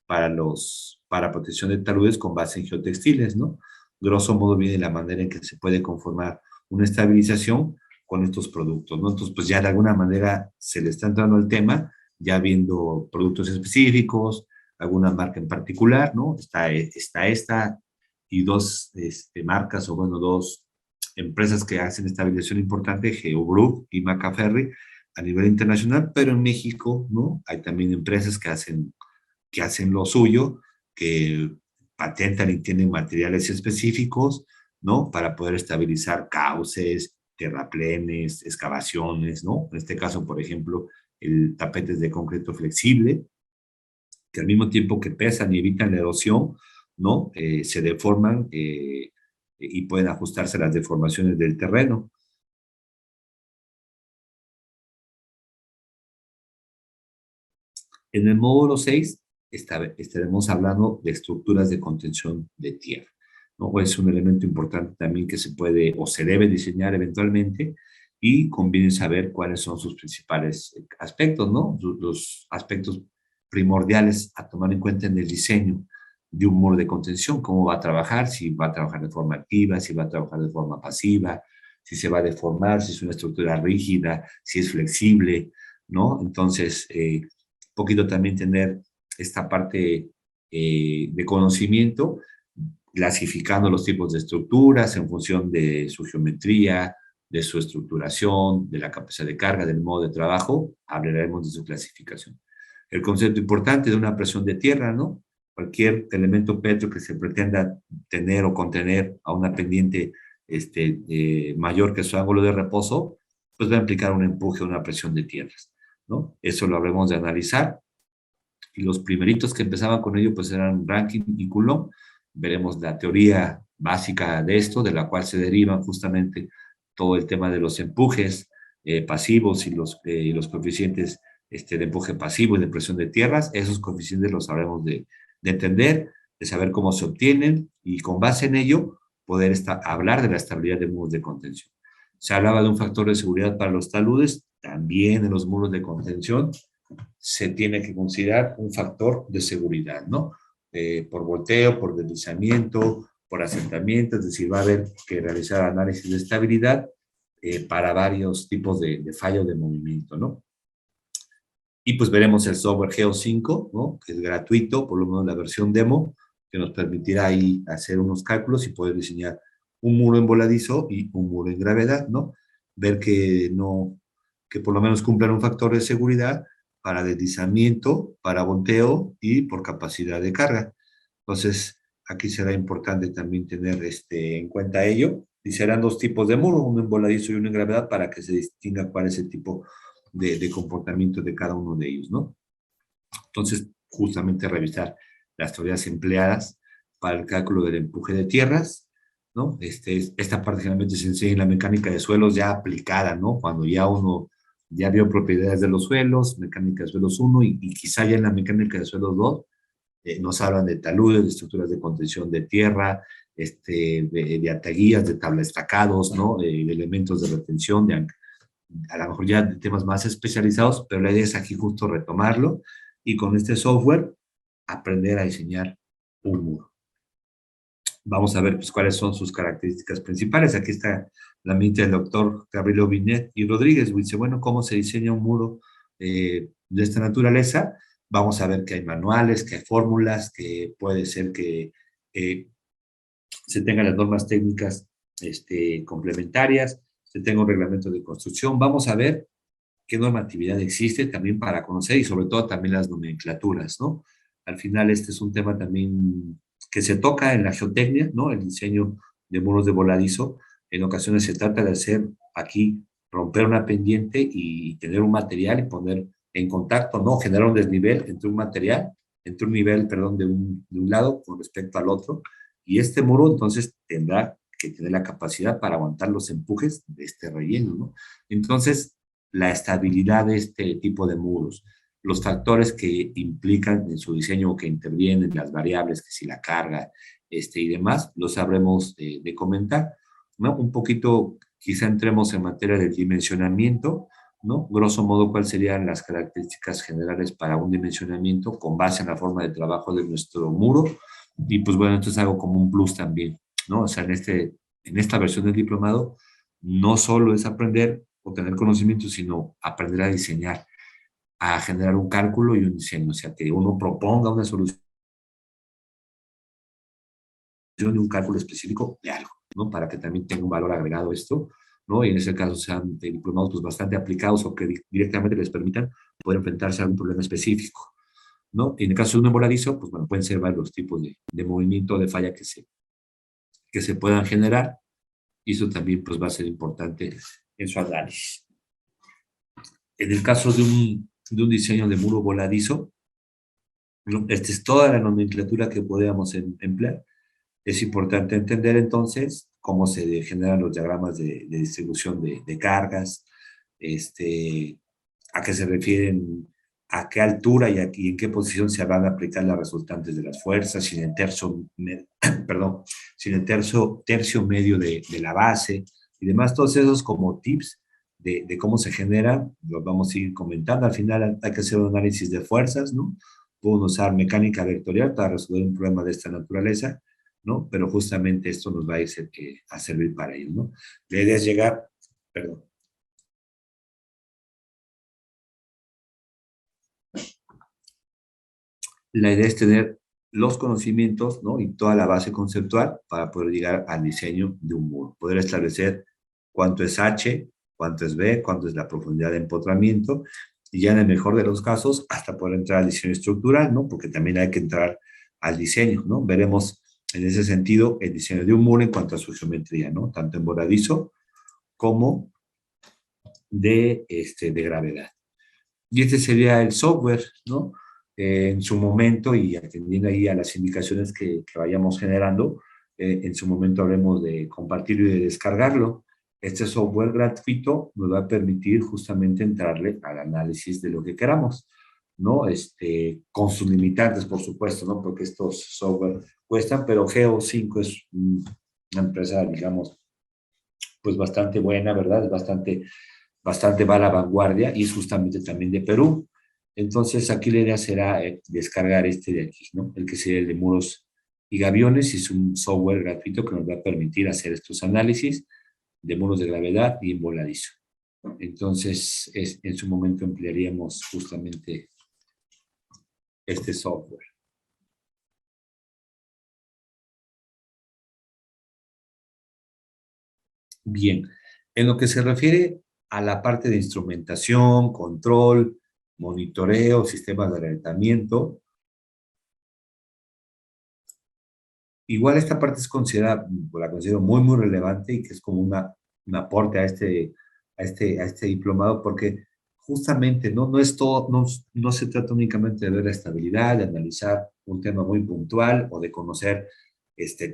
para protección de taludes con base en geotextiles, ¿no? Grosso modo viene la manera en que se puede conformar una estabilización con estos productos, ¿no? Entonces, pues ya de alguna manera se le está entrando al tema, ya viendo productos específicos, alguna marca en particular, ¿no? Está esta y dos marcas, o bueno, dos empresas que hacen estabilización importante, Geogroup y Macaferri, a nivel internacional, pero en México, ¿no? Hay también empresas que hacen lo suyo, que patentan y tienen materiales específicos, ¿no? Para poder estabilizar cauces, terraplenes, excavaciones, ¿no? En este caso, por ejemplo, el tapetes de concreto flexible, que al mismo tiempo que pesan y evitan la erosión, ¿no? Se deforman y pueden ajustarse a las deformaciones del terreno. En el módulo 6 estaremos hablando de estructuras de contención de tierra, ¿no? Es un elemento importante también que se puede o se debe diseñar eventualmente y conviene saber cuáles son sus principales aspectos, ¿no? Los aspectos primordiales a tomar en cuenta en el diseño de un muro de contención, cómo va a trabajar, si va a trabajar de forma activa, si va a trabajar de forma pasiva, si se va a deformar, si es una estructura rígida, si es flexible, ¿no? Entonces, poquito también tener esta parte de conocimiento, clasificando los tipos de estructuras en función de su geometría, de su estructuración, de la capacidad de carga, del modo de trabajo, hablaremos de su clasificación. El concepto importante de una presión de tierra, ¿no? Cualquier elemento petro que se pretenda tener o contener a una pendiente mayor que su ángulo de reposo, pues va a implicar un empuje o una presión de tierras, ¿no? Eso lo habremos de analizar. Y los primeritos que empezaban con ello, pues eran Rankin y Coulomb. Veremos la teoría básica de esto, de la cual se derivan justamente todo el tema de los empujes pasivos y los coeficientes de empuje pasivo y de presión de tierras. Esos coeficientes los sabremos de entender, de saber cómo se obtienen y con base en ello poder hablar de la estabilidad de muros de contención. Se hablaba de un factor de seguridad para los taludes, también en los muros de contención se tiene que considerar un factor de seguridad, ¿no? Por volteo, por deslizamiento, por asentamiento, es decir, va a haber que realizar análisis de estabilidad para varios tipos de fallo de movimiento, ¿no? Y pues veremos el software Geo5, ¿no? Que es gratuito, por lo menos la versión demo, que nos permitirá ahí hacer unos cálculos y poder diseñar un muro en voladizo y un muro en gravedad, ¿no? Ver que no, que por lo menos cumplan un factor de seguridad para deslizamiento, para volteo y por capacidad de carga. Entonces, aquí será importante también tener en cuenta ello. Y serán dos tipos de muro, uno en voladizo y uno en gravedad, para que se distinga cuál es el tipo de comportamiento de cada uno de ellos, ¿no? Entonces, justamente revisar las teorías empleadas para el cálculo del empuje de tierras, ¿no? Esta parte generalmente se enseña en la mecánica de suelos ya aplicada, ¿no? Cuando ya uno ya vio propiedades de los suelos, mecánica de suelos 1 y quizá ya en la mecánica de suelos 2 nos hablan de taludes, de estructuras de contención de tierra, de ataguías, de tabla estacados, ¿no? De elementos de retención, a lo mejor ya de temas más especializados, pero la idea es aquí justo retomarlo y con este software aprender a diseñar un muro. Vamos a ver pues, cuáles son sus características principales. Aquí está la mente del doctor Gabriel Binet y Rodríguez. Dice, bueno, ¿cómo se diseña un muro de esta naturaleza? Vamos a ver que hay manuales, que hay fórmulas, que puede ser que se tengan las normas técnicas complementarias, se tenga un reglamento de construcción. Vamos a ver qué normatividad existe también para conocer y sobre todo también las nomenclaturas, ¿no? Al final este es un tema también que se toca en la geotecnia, ¿no? El diseño de muros de voladizo. En ocasiones se trata de hacer aquí, romper una pendiente y tener un material y poner en contacto, ¿no? Generar un desnivel entre un material entre un nivel, perdón, de un lado con respecto al otro, y este muro entonces tendrá que tener la capacidad para aguantar los empujes de este relleno, ¿no? Entonces, la estabilidad de este tipo de muros, los factores que implican en su diseño o que intervienen, las variables, que si la carga, y demás, lo sabremos de comentar, ¿no? Un poquito, quizá entremos en materia del dimensionamiento, ¿no? Grosso modo, ¿cuáles serían las características generales para un dimensionamiento con base en la forma de trabajo de nuestro muro? Y pues bueno, esto es algo como un plus también, ¿no? O sea, en esta versión del diplomado, no solo es aprender o tener conocimiento, sino aprender a diseñar, a generar un cálculo y un diseño, o sea, que uno proponga una solución de un cálculo específico de algo, ¿no? Para que también tenga un valor agregado esto, ¿no? Y en ese caso sean diplomados pues, bastante aplicados o que directamente les permitan poder enfrentarse a algún problema específico, ¿no? Y en el caso de un voladizo, pues bueno, pueden ser varios tipos de movimiento, de falla que se puedan generar, y eso también pues va a ser importante en su análisis. En el caso de un diseño de muro voladizo, ¿no? Esta es toda la nomenclatura que podríamos emplear. Es importante entender entonces cómo se generan los diagramas de distribución de cargas, a qué se refieren, a qué altura y en qué posición se van a aplicar las resultantes de las fuerzas, sin el perdón, sin el tercio medio de la base y demás. Todos esos como tips de cómo se genera, los vamos a ir comentando. Al final hay que hacer un análisis de fuerzas, ¿no? Pueden usar mecánica vectorial para resolver un problema de esta naturaleza, ¿no? Pero justamente esto nos va a servir para ello, ¿no? La idea es llegar, perdón, la idea es tener los conocimientos, ¿no? Y toda la base conceptual para poder llegar al diseño de un muro. Poder establecer cuánto es H, cuánto es B, cuánto es la profundidad de empotramiento, y ya en el mejor de los casos, hasta poder entrar al diseño estructural, ¿no? Porque también hay que entrar al diseño, ¿no? Veremos en ese sentido el diseño de un muro en cuanto a su geometría, ¿no? Tanto en voladizo como de gravedad. Y este sería el software, ¿no? En su momento, y atendiendo ahí a las indicaciones que vayamos generando, en su momento hablemos de compartirlo y de descargarlo. Este software gratuito nos va a permitir justamente entrarle al análisis de lo que queramos, ¿no? Con sus limitantes, por supuesto, ¿no? Porque estos software cuestan, pero Geo5 es una empresa, digamos, pues bastante buena, ¿verdad? Es bastante va a la vanguardia y es justamente también de Perú. Entonces, aquí la idea será descargar este de aquí, ¿no? El que sería el de muros y gaviones, y es un software gratuito que nos va a permitir hacer estos análisis de muros de gravedad y en voladizo. Entonces, en su momento emplearíamos justamente este software. Bien, en lo que se refiere a la parte de instrumentación, control, monitoreo, sistemas de alertamiento, igual esta parte es considerada, la considero muy, muy relevante y que es como un aporte a este diplomado, porque justamente no es todo, no se trata únicamente de ver la estabilidad, de analizar un tema muy puntual o de conocer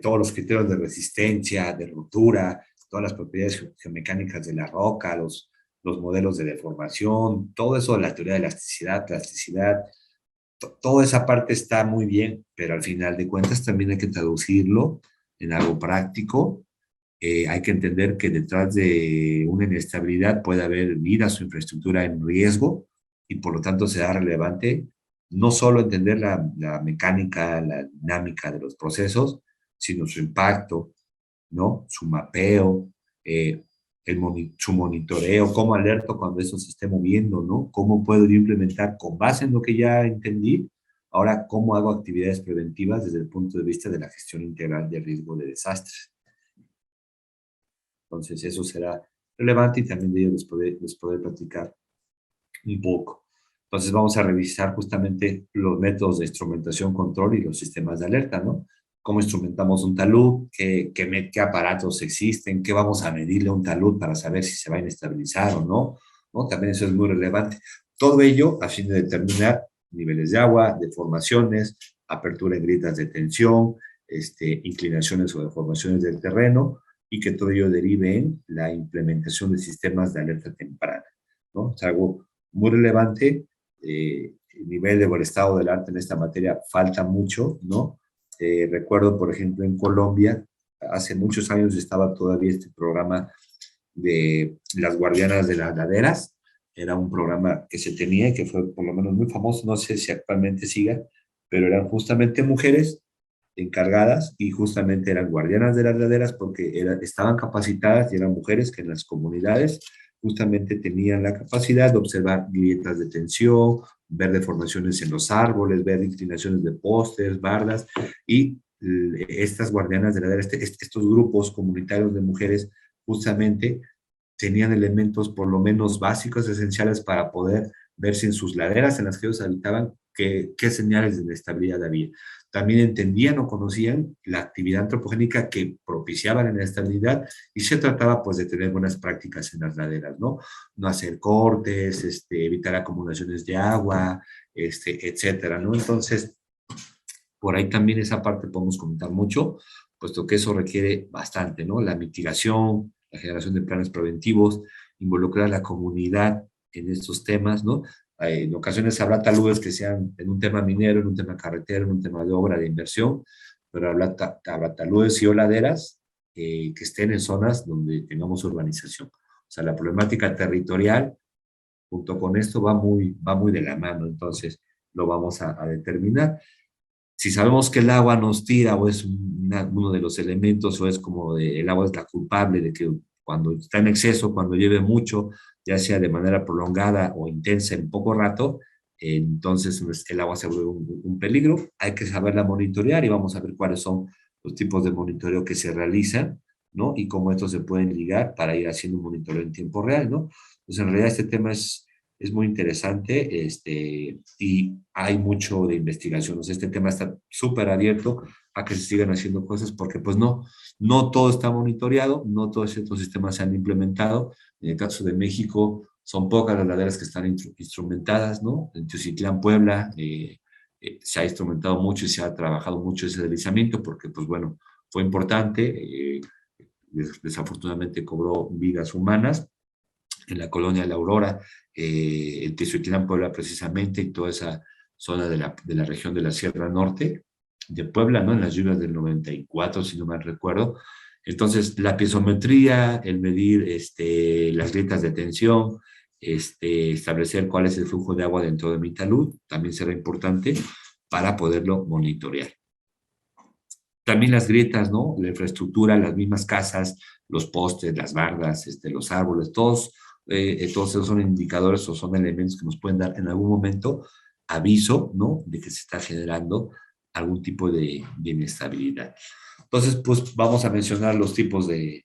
todos los criterios de resistencia, de rotura, todas las propiedades geomecánicas de la roca, los modelos de deformación, todo eso de la teoría de elasticidad, plasticidad, toda esa parte está muy bien, pero al final de cuentas también hay que traducirlo en algo práctico. Hay que entender que detrás de una inestabilidad puede haber vidas o infraestructura en riesgo, y por lo tanto será relevante no solo entender la mecánica, la dinámica de los procesos, sino su impacto, ¿no? Su mapeo, eh, su monitoreo, cómo alerto cuando eso se esté moviendo, ¿no? Cómo puedo yo implementar con base en lo que ya entendí, ahora cómo hago actividades preventivas desde el punto de vista de la gestión integral de riesgo de desastres. Entonces eso será relevante y también de ello les podré platicar un poco. Entonces vamos a revisar justamente los métodos de instrumentación, control y los sistemas de alerta, ¿no? Cómo instrumentamos un talud, qué aparatos existen, qué vamos a medirle a un talud para saber si se va a inestabilizar o no, ¿no? También eso es muy relevante. Todo ello a fin de determinar niveles de agua, deformaciones, apertura en grietas de tensión, inclinaciones o deformaciones del terreno, y que todo ello derive en la implementación de sistemas de alerta temprana, ¿no? Es algo muy relevante. El nivel de buen estado del arte en esta materia falta mucho, ¿no? Recuerdo, por ejemplo, en Colombia, hace muchos años estaba todavía este programa de las guardianas de las laderas. Era un programa que se tenía y que fue por lo menos muy famoso, no sé si actualmente siga, pero eran justamente mujeres encargadas y justamente eran guardianas de las laderas porque estaban capacitadas y eran mujeres que en las comunidades justamente tenían la capacidad de observar grietas de tensión, ver deformaciones en los árboles, ver inclinaciones de postes, bardas, y estas guardianas de laderas, estos grupos comunitarios de mujeres justamente tenían elementos por lo menos básicos, esenciales para poder ver si en sus laderas en las que ellos habitaban, qué señales de inestabilidad había. También entendían o conocían la actividad antropogénica que propiciaba la inestabilidad, y se trataba pues de tener buenas prácticas en las laderas, ¿no? No hacer cortes, evitar acumulaciones de agua, etcétera, ¿no? Entonces, por ahí también esa parte podemos comentar mucho, puesto que eso requiere bastante, ¿no? La mitigación, la generación de planes preventivos, involucrar a la comunidad en estos temas, ¿no? En ocasiones habrá taludes que sean en un tema minero, en un tema carretero, en un tema de obra, de inversión, pero habrá taludes y oladeras que estén en zonas donde tengamos urbanización. O sea, la problemática territorial, junto con esto, va muy de la mano, entonces lo vamos a determinar. Si sabemos que el agua nos tira o es uno de los elementos, o es como el agua es la culpable de que cuando está en exceso, cuando llueve mucho, ya sea de manera prolongada o intensa en poco rato, entonces pues, el agua se vuelve un peligro. Hay que saberla monitorear y vamos a ver cuáles son los tipos de monitoreo que se realizan, ¿no? Y cómo estos se pueden ligar para ir haciendo un monitoreo en tiempo real, ¿no? Pues en realidad este tema es muy interesante, y hay mucho de investigación. O sea, este tema está súper abierto a que se sigan haciendo cosas porque pues no todo está monitoreado, no todos estos sistemas se han implementado. En el caso de México, son pocas las laderas que están instrumentadas, ¿no? En Teotihuacán, Puebla, se ha instrumentado mucho y se ha trabajado mucho ese deslizamiento porque, pues bueno, fue importante, desafortunadamente cobró vidas humanas en la colonia La Aurora, en Tezoitlán, Puebla precisamente, y toda esa zona de la región de la Sierra Norte de Puebla, ¿no? En las lluvias del 94, si no mal recuerdo. Entonces, la piezometría, el medir las grietas de tensión, establecer cuál es el flujo de agua dentro de mi talud, también será importante para poderlo monitorear. También las grietas, ¿no? La infraestructura, las mismas casas, los postes, las bardas, los árboles, todos esos son indicadores o son elementos que nos pueden dar en algún momento aviso, ¿no? De que se está generando algún tipo de inestabilidad. Entonces, pues vamos a mencionar los tipos de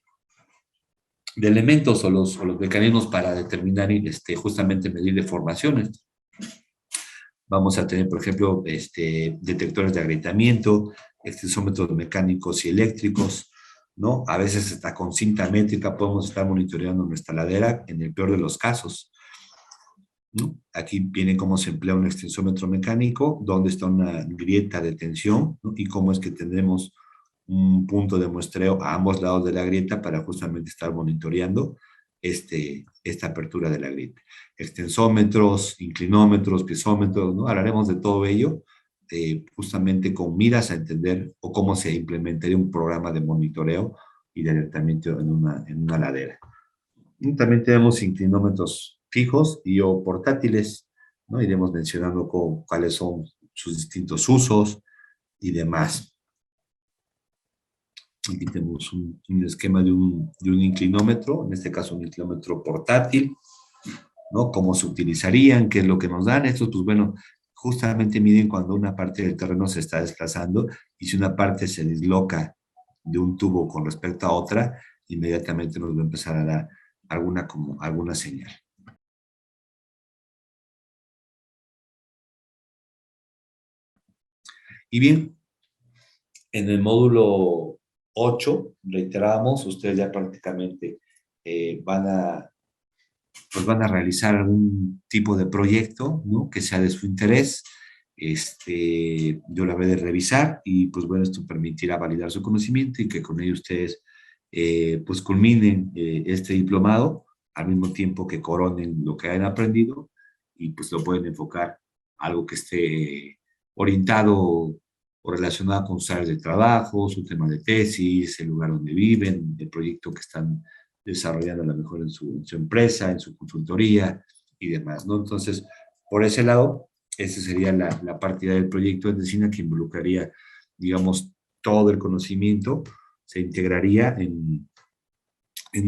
elementos o los mecanismos para determinar y justamente medir deformaciones. Vamos a tener, por ejemplo, detectores de agrietamiento, extensómetros mecánicos y eléctricos, ¿no? A veces hasta con cinta métrica podemos estar monitoreando nuestra ladera en el peor de los casos, ¿no? Aquí viene cómo se emplea un extensómetro mecánico, dónde está una grieta de tensión, ¿no? Y cómo es que tendremos un punto de muestreo a ambos lados de la grieta para justamente estar monitoreando esta apertura de la grieta. Extensómetros, inclinómetros, piezómetros, ¿no? Hablaremos de todo ello, justamente con miras a entender o cómo se implementaría un programa de monitoreo y de alertamiento en una ladera. Y también tenemos inclinómetros fijos y o portátiles, ¿no? Iremos mencionando cuáles son sus distintos usos y demás. Aquí tenemos un esquema de un inclinómetro, en este caso un inclinómetro portátil, ¿no? Cómo se utilizarían, qué es lo que nos dan. Estos, pues bueno, justamente miden cuando una parte del terreno se está desplazando, y si una parte se disloca de un tubo con respecto a otra, inmediatamente nos va a empezar a dar alguna señal. Y bien, en el módulo 8 reiteramos, ustedes ya prácticamente van a pues van a realizar algún tipo de proyecto, ¿no? Que sea de su interés. Yo la habré de revisar y pues bueno, esto permitirá validar su conocimiento y que con ello ustedes pues culminen este diplomado al mismo tiempo que coronen lo que han aprendido y pues lo pueden enfocar a algo que esté orientado o relacionado con sus áreas de trabajo, su tema de tesis, el lugar donde viven, el proyecto que están desarrollando a lo mejor en su empresa, en su consultoría y demás, ¿no? Entonces, por ese lado, esa sería la partida del proyecto de medicina que involucraría, digamos, todo el conocimiento, se integraría en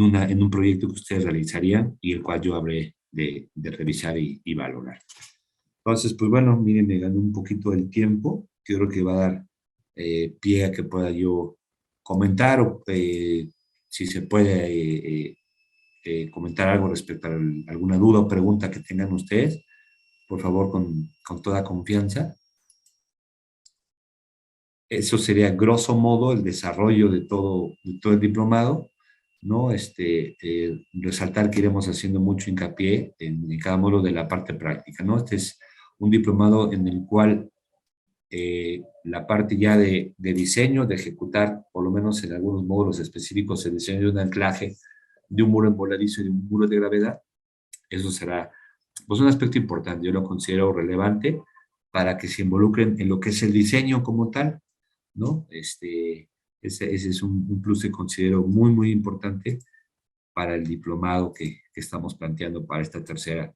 un proyecto que ustedes realizarían y el cual yo habré de revisar y valorar. Entonces, pues bueno, miren, me ganó un poquito el tiempo, yo creo que va a dar pie a que pueda yo comentar o si se puede comentar algo respecto a alguna duda o pregunta que tengan ustedes, por favor, con toda confianza. Eso sería grosso modo el desarrollo de todo el diplomado, ¿no? Resaltar que iremos haciendo mucho hincapié en cada módulo de la parte práctica, ¿no? Este es un diplomado en el cual la parte ya de diseño, de ejecutar, por lo menos en algunos módulos específicos, el diseño de un anclaje, de un muro en voladizo y de un muro de gravedad, eso será pues, un aspecto importante, yo lo considero relevante para que se involucren en lo que es el diseño como tal, ¿no? Ese es un plus que considero muy, muy importante para el diplomado que estamos planteando para esta tercera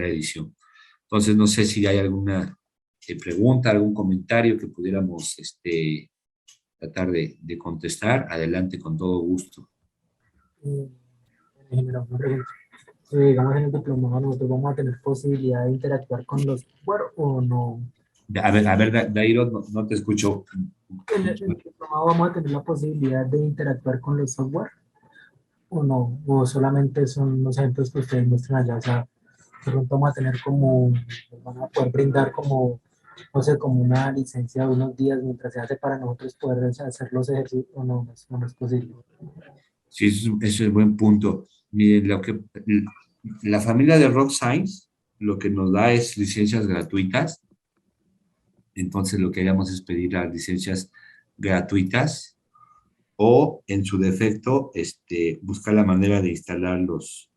edición. Entonces, no sé si hay alguna pregunta, algún comentario que pudiéramos tratar de contestar. Adelante, con todo gusto. Eh, Ingeniero, una pregunta. Digamos, en el diplomado nosotros vamos a tener posibilidad de interactuar con los software o no. A ver, Dairo, no te escucho. En el diplomado vamos a tener la posibilidad de interactuar con los software o no, o solamente son los ejemplos que ustedes muestran allá. O sea, de pronto vamos a tener como, nos van a poder brindar como, no sé, como una licencia de unos días mientras se hace para nosotros poder hacer los ejercicios o no, no es posible. Sí, eso es buen punto. Miren, la familia de Rock Science lo que nos da es licencias gratuitas. Entonces, lo que haríamos es pedir las licencias gratuitas o, en su defecto, buscar la manera de instalar los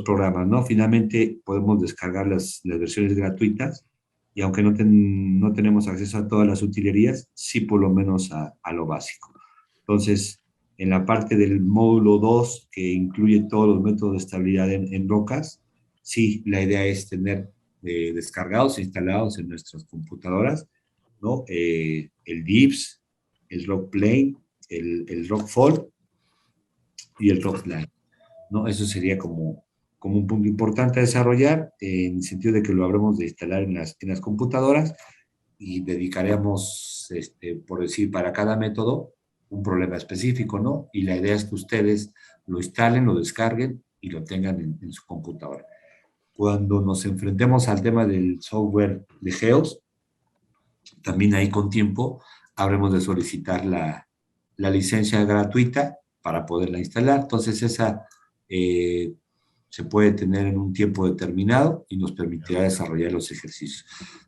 programas, ¿no? Finalmente, podemos descargar las versiones gratuitas y aunque no tenemos acceso a todas las utilerías, sí por lo menos a lo básico. Entonces, en la parte del módulo 2 que incluye todos los métodos de estabilidad en rocas, sí, la idea es tener descargados e instalados en nuestras computadoras, ¿no? El DIPS, el Rock Plane, el Rock Fall y el Rock Slide, ¿no? Eso sería como un punto importante a desarrollar, en el sentido de que lo habremos de instalar en las computadoras y dedicaremos, por decir, para cada método un problema específico, ¿no? Y la idea es que ustedes lo instalen, lo descarguen y lo tengan en su computadora. Cuando nos enfrentemos al tema del software de GEOS, también ahí con tiempo habremos de solicitar la licencia gratuita para poderla instalar. Entonces esa se puede tener en un tiempo determinado y nos permitirá desarrollar los ejercicios.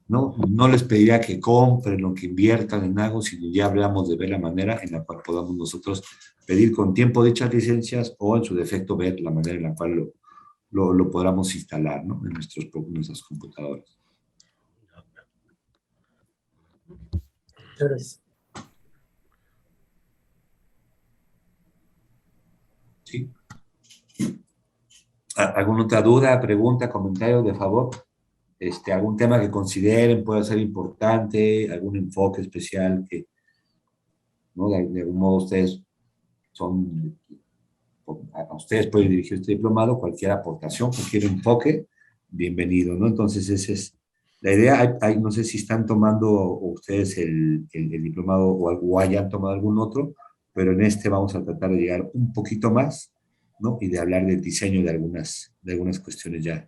No les pediría que compren o que inviertan en algo, sino ya hablamos de ver la manera en la cual podamos nosotros pedir con tiempo dichas licencias o en su defecto ver la manera en la cual lo podamos instalar, ¿no? En nuestras computadoras. Muchas gracias. ¿Sí? ¿Alguna otra duda, pregunta, comentario, de favor? Algún tema que consideren pueda ser importante, algún enfoque especial que, ¿no? De algún modo ustedes son, a ustedes pueden dirigir este diplomado, cualquier aportación, cualquier enfoque, bienvenido, ¿no? Entonces, esa es la idea. No sé si están tomando ustedes el diplomado o hayan tomado algún otro, pero en este vamos a tratar de llegar un poquito más, ¿no? Y de hablar del diseño de algunas cuestiones ya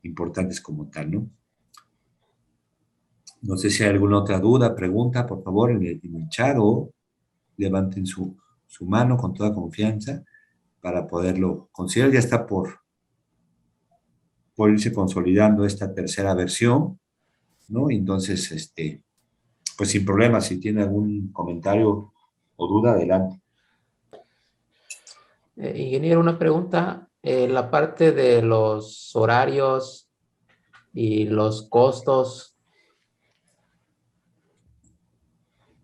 importantes como tal, ¿no? No sé si hay alguna otra duda, pregunta, por favor, en el chat o levanten su mano con toda confianza para poderlo considerar. Ya está por irse consolidando esta tercera versión, ¿no? Entonces, pues sin problema, si tiene algún comentario o duda, adelante. Ingeniero, una pregunta. La parte de los horarios y los costos.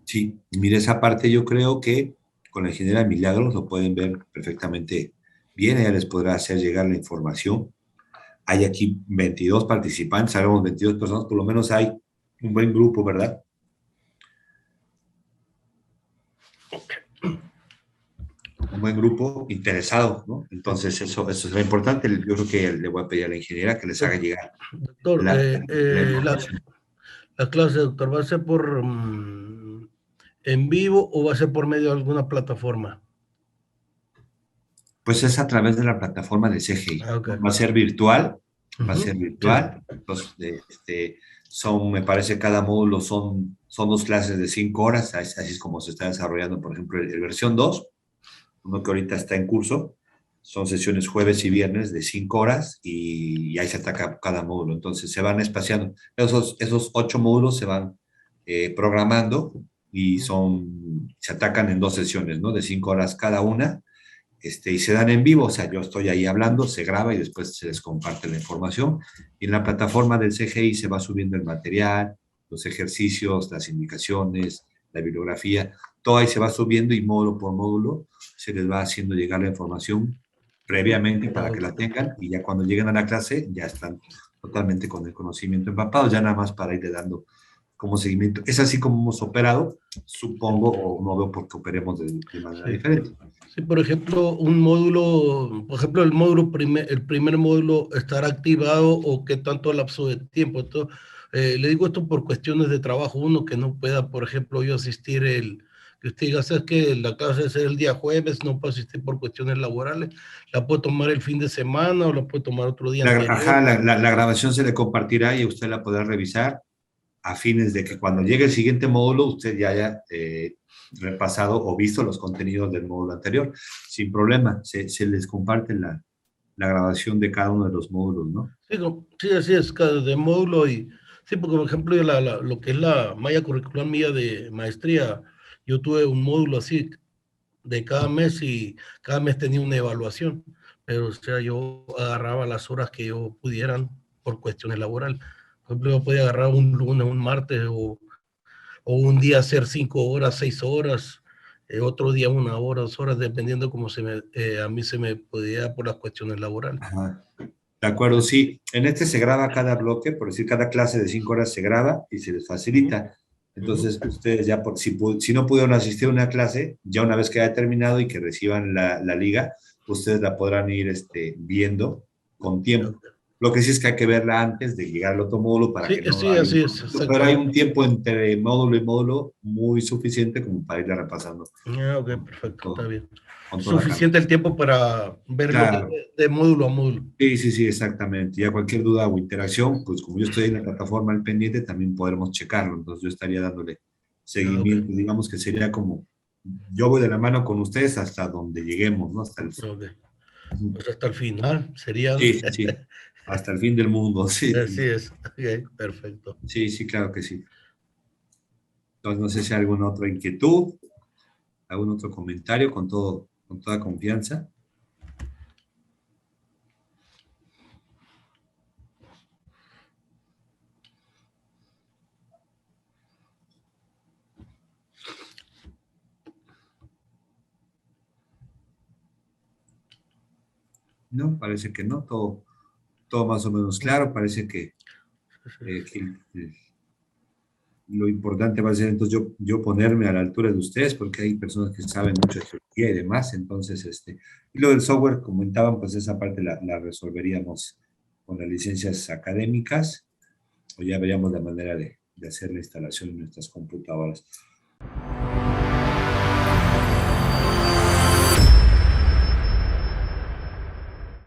Sí, mire, esa parte yo creo que con la ingeniera Milagros lo pueden ver perfectamente bien, ella les podrá hacer llegar la información. Hay aquí 22 participantes, sabemos 22 personas, por lo menos hay un buen grupo, ¿verdad? Un buen grupo interesado, ¿no? Entonces, eso es lo importante. Yo creo que le voy a pedir a la ingeniera que les haga llegar Doctor, la información. la clase, doctor, ¿va a ser por en vivo o va a ser por medio de alguna plataforma? Pues es a través de la plataforma de CGI. Ah, okay. Va a ser virtual, va a Ujú, ser virtual. sí. Entonces, me parece, cada módulo son 2 clases de 5 horas, así es como se está desarrollando, por ejemplo, el versión 2, uno que ahorita está en curso. Son sesiones jueves y viernes de 5 horas y ahí se ataca cada módulo. Entonces se van espaciando. Esos 8 módulos se van programando y se atacan en 2 sesiones, ¿no? De 5 horas cada una. Y se dan en vivo, o sea, yo estoy ahí hablando, se graba y después se les comparte la información. Y en la plataforma del CGI se va subiendo el material, los ejercicios, las indicaciones, la bibliografía, todo ahí se va subiendo y módulo por módulo se les va haciendo llegar la información previamente para que la tengan y ya cuando lleguen a la clase ya están totalmente con el conocimiento empapado, ya nada más para irle dando como seguimiento. Es así como hemos operado, supongo, o no veo por qué operemos de manera diferente. Sí, por ejemplo, un módulo, por ejemplo, el primer módulo estará activado o qué tanto lapso de tiempo. Entonces, le digo esto por cuestiones de trabajo, uno que no pueda, por ejemplo, yo asistir que usted diga, ¿sabes que la clase es el día jueves, no puedo asistir por cuestiones laborales? ¿La puedo tomar el fin de semana o la puedo tomar otro día anterior? La grabación se le compartirá y usted la podrá revisar a fines de que cuando llegue el siguiente módulo usted ya haya repasado o visto los contenidos del módulo anterior. Sin problema, se les comparte la grabación de cada uno de los módulos, ¿no? Sí, sí, así es, de módulo y sí, porque por ejemplo yo lo que es la malla curricular mía de maestría, yo tuve un módulo así de cada mes y cada mes tenía una evaluación, pero o sea, yo agarraba las horas que yo pudieran por cuestiones laborales. Por ejemplo, yo podía agarrar un lunes, un martes o un día hacer 5 horas, 6 horas, otro día 1 hora, 2 horas, dependiendo cómo a mí se me podía por las cuestiones laborales. Ajá. De acuerdo, sí. En se graba cada bloque, por decir, cada clase de 5 horas se graba y se les facilita. Entonces, ustedes ya, si no pudieron asistir a una clase, ya una vez que haya terminado y que reciban la liga, ustedes la podrán ir viendo con tiempo. Lo que sí es que hay que verla antes de llegar al otro módulo para Sí, que no sí, haya así es, pero hay un tiempo entre módulo y módulo muy suficiente como para irla repasando. Ok, perfecto, está bien. Con toda Suficiente el tiempo para verlo claro. de módulo a módulo. Sí, exactamente. Ya cualquier duda o interacción, pues como yo estoy en la plataforma al pendiente, también podremos checarlo. Entonces yo estaría dándole seguimiento. Okay. Digamos que sería como, yo voy de la mano con ustedes hasta donde lleguemos, ¿no? Hasta el... Okay. Pues hasta el final sería. Sí. Hasta el fin del mundo, sí. Así es. Okay, perfecto. Sí, claro que sí. Entonces no sé si hay alguna otra inquietud, algún otro comentario con toda confianza. No, parece que no, todo más o menos claro, parece que lo importante va a ser entonces yo ponerme a la altura de ustedes, porque hay personas que saben mucho de geología y demás, entonces, y lo del software, comentaban, pues esa parte la resolveríamos con las licencias académicas, o ya veríamos la manera de hacer la instalación en nuestras computadoras.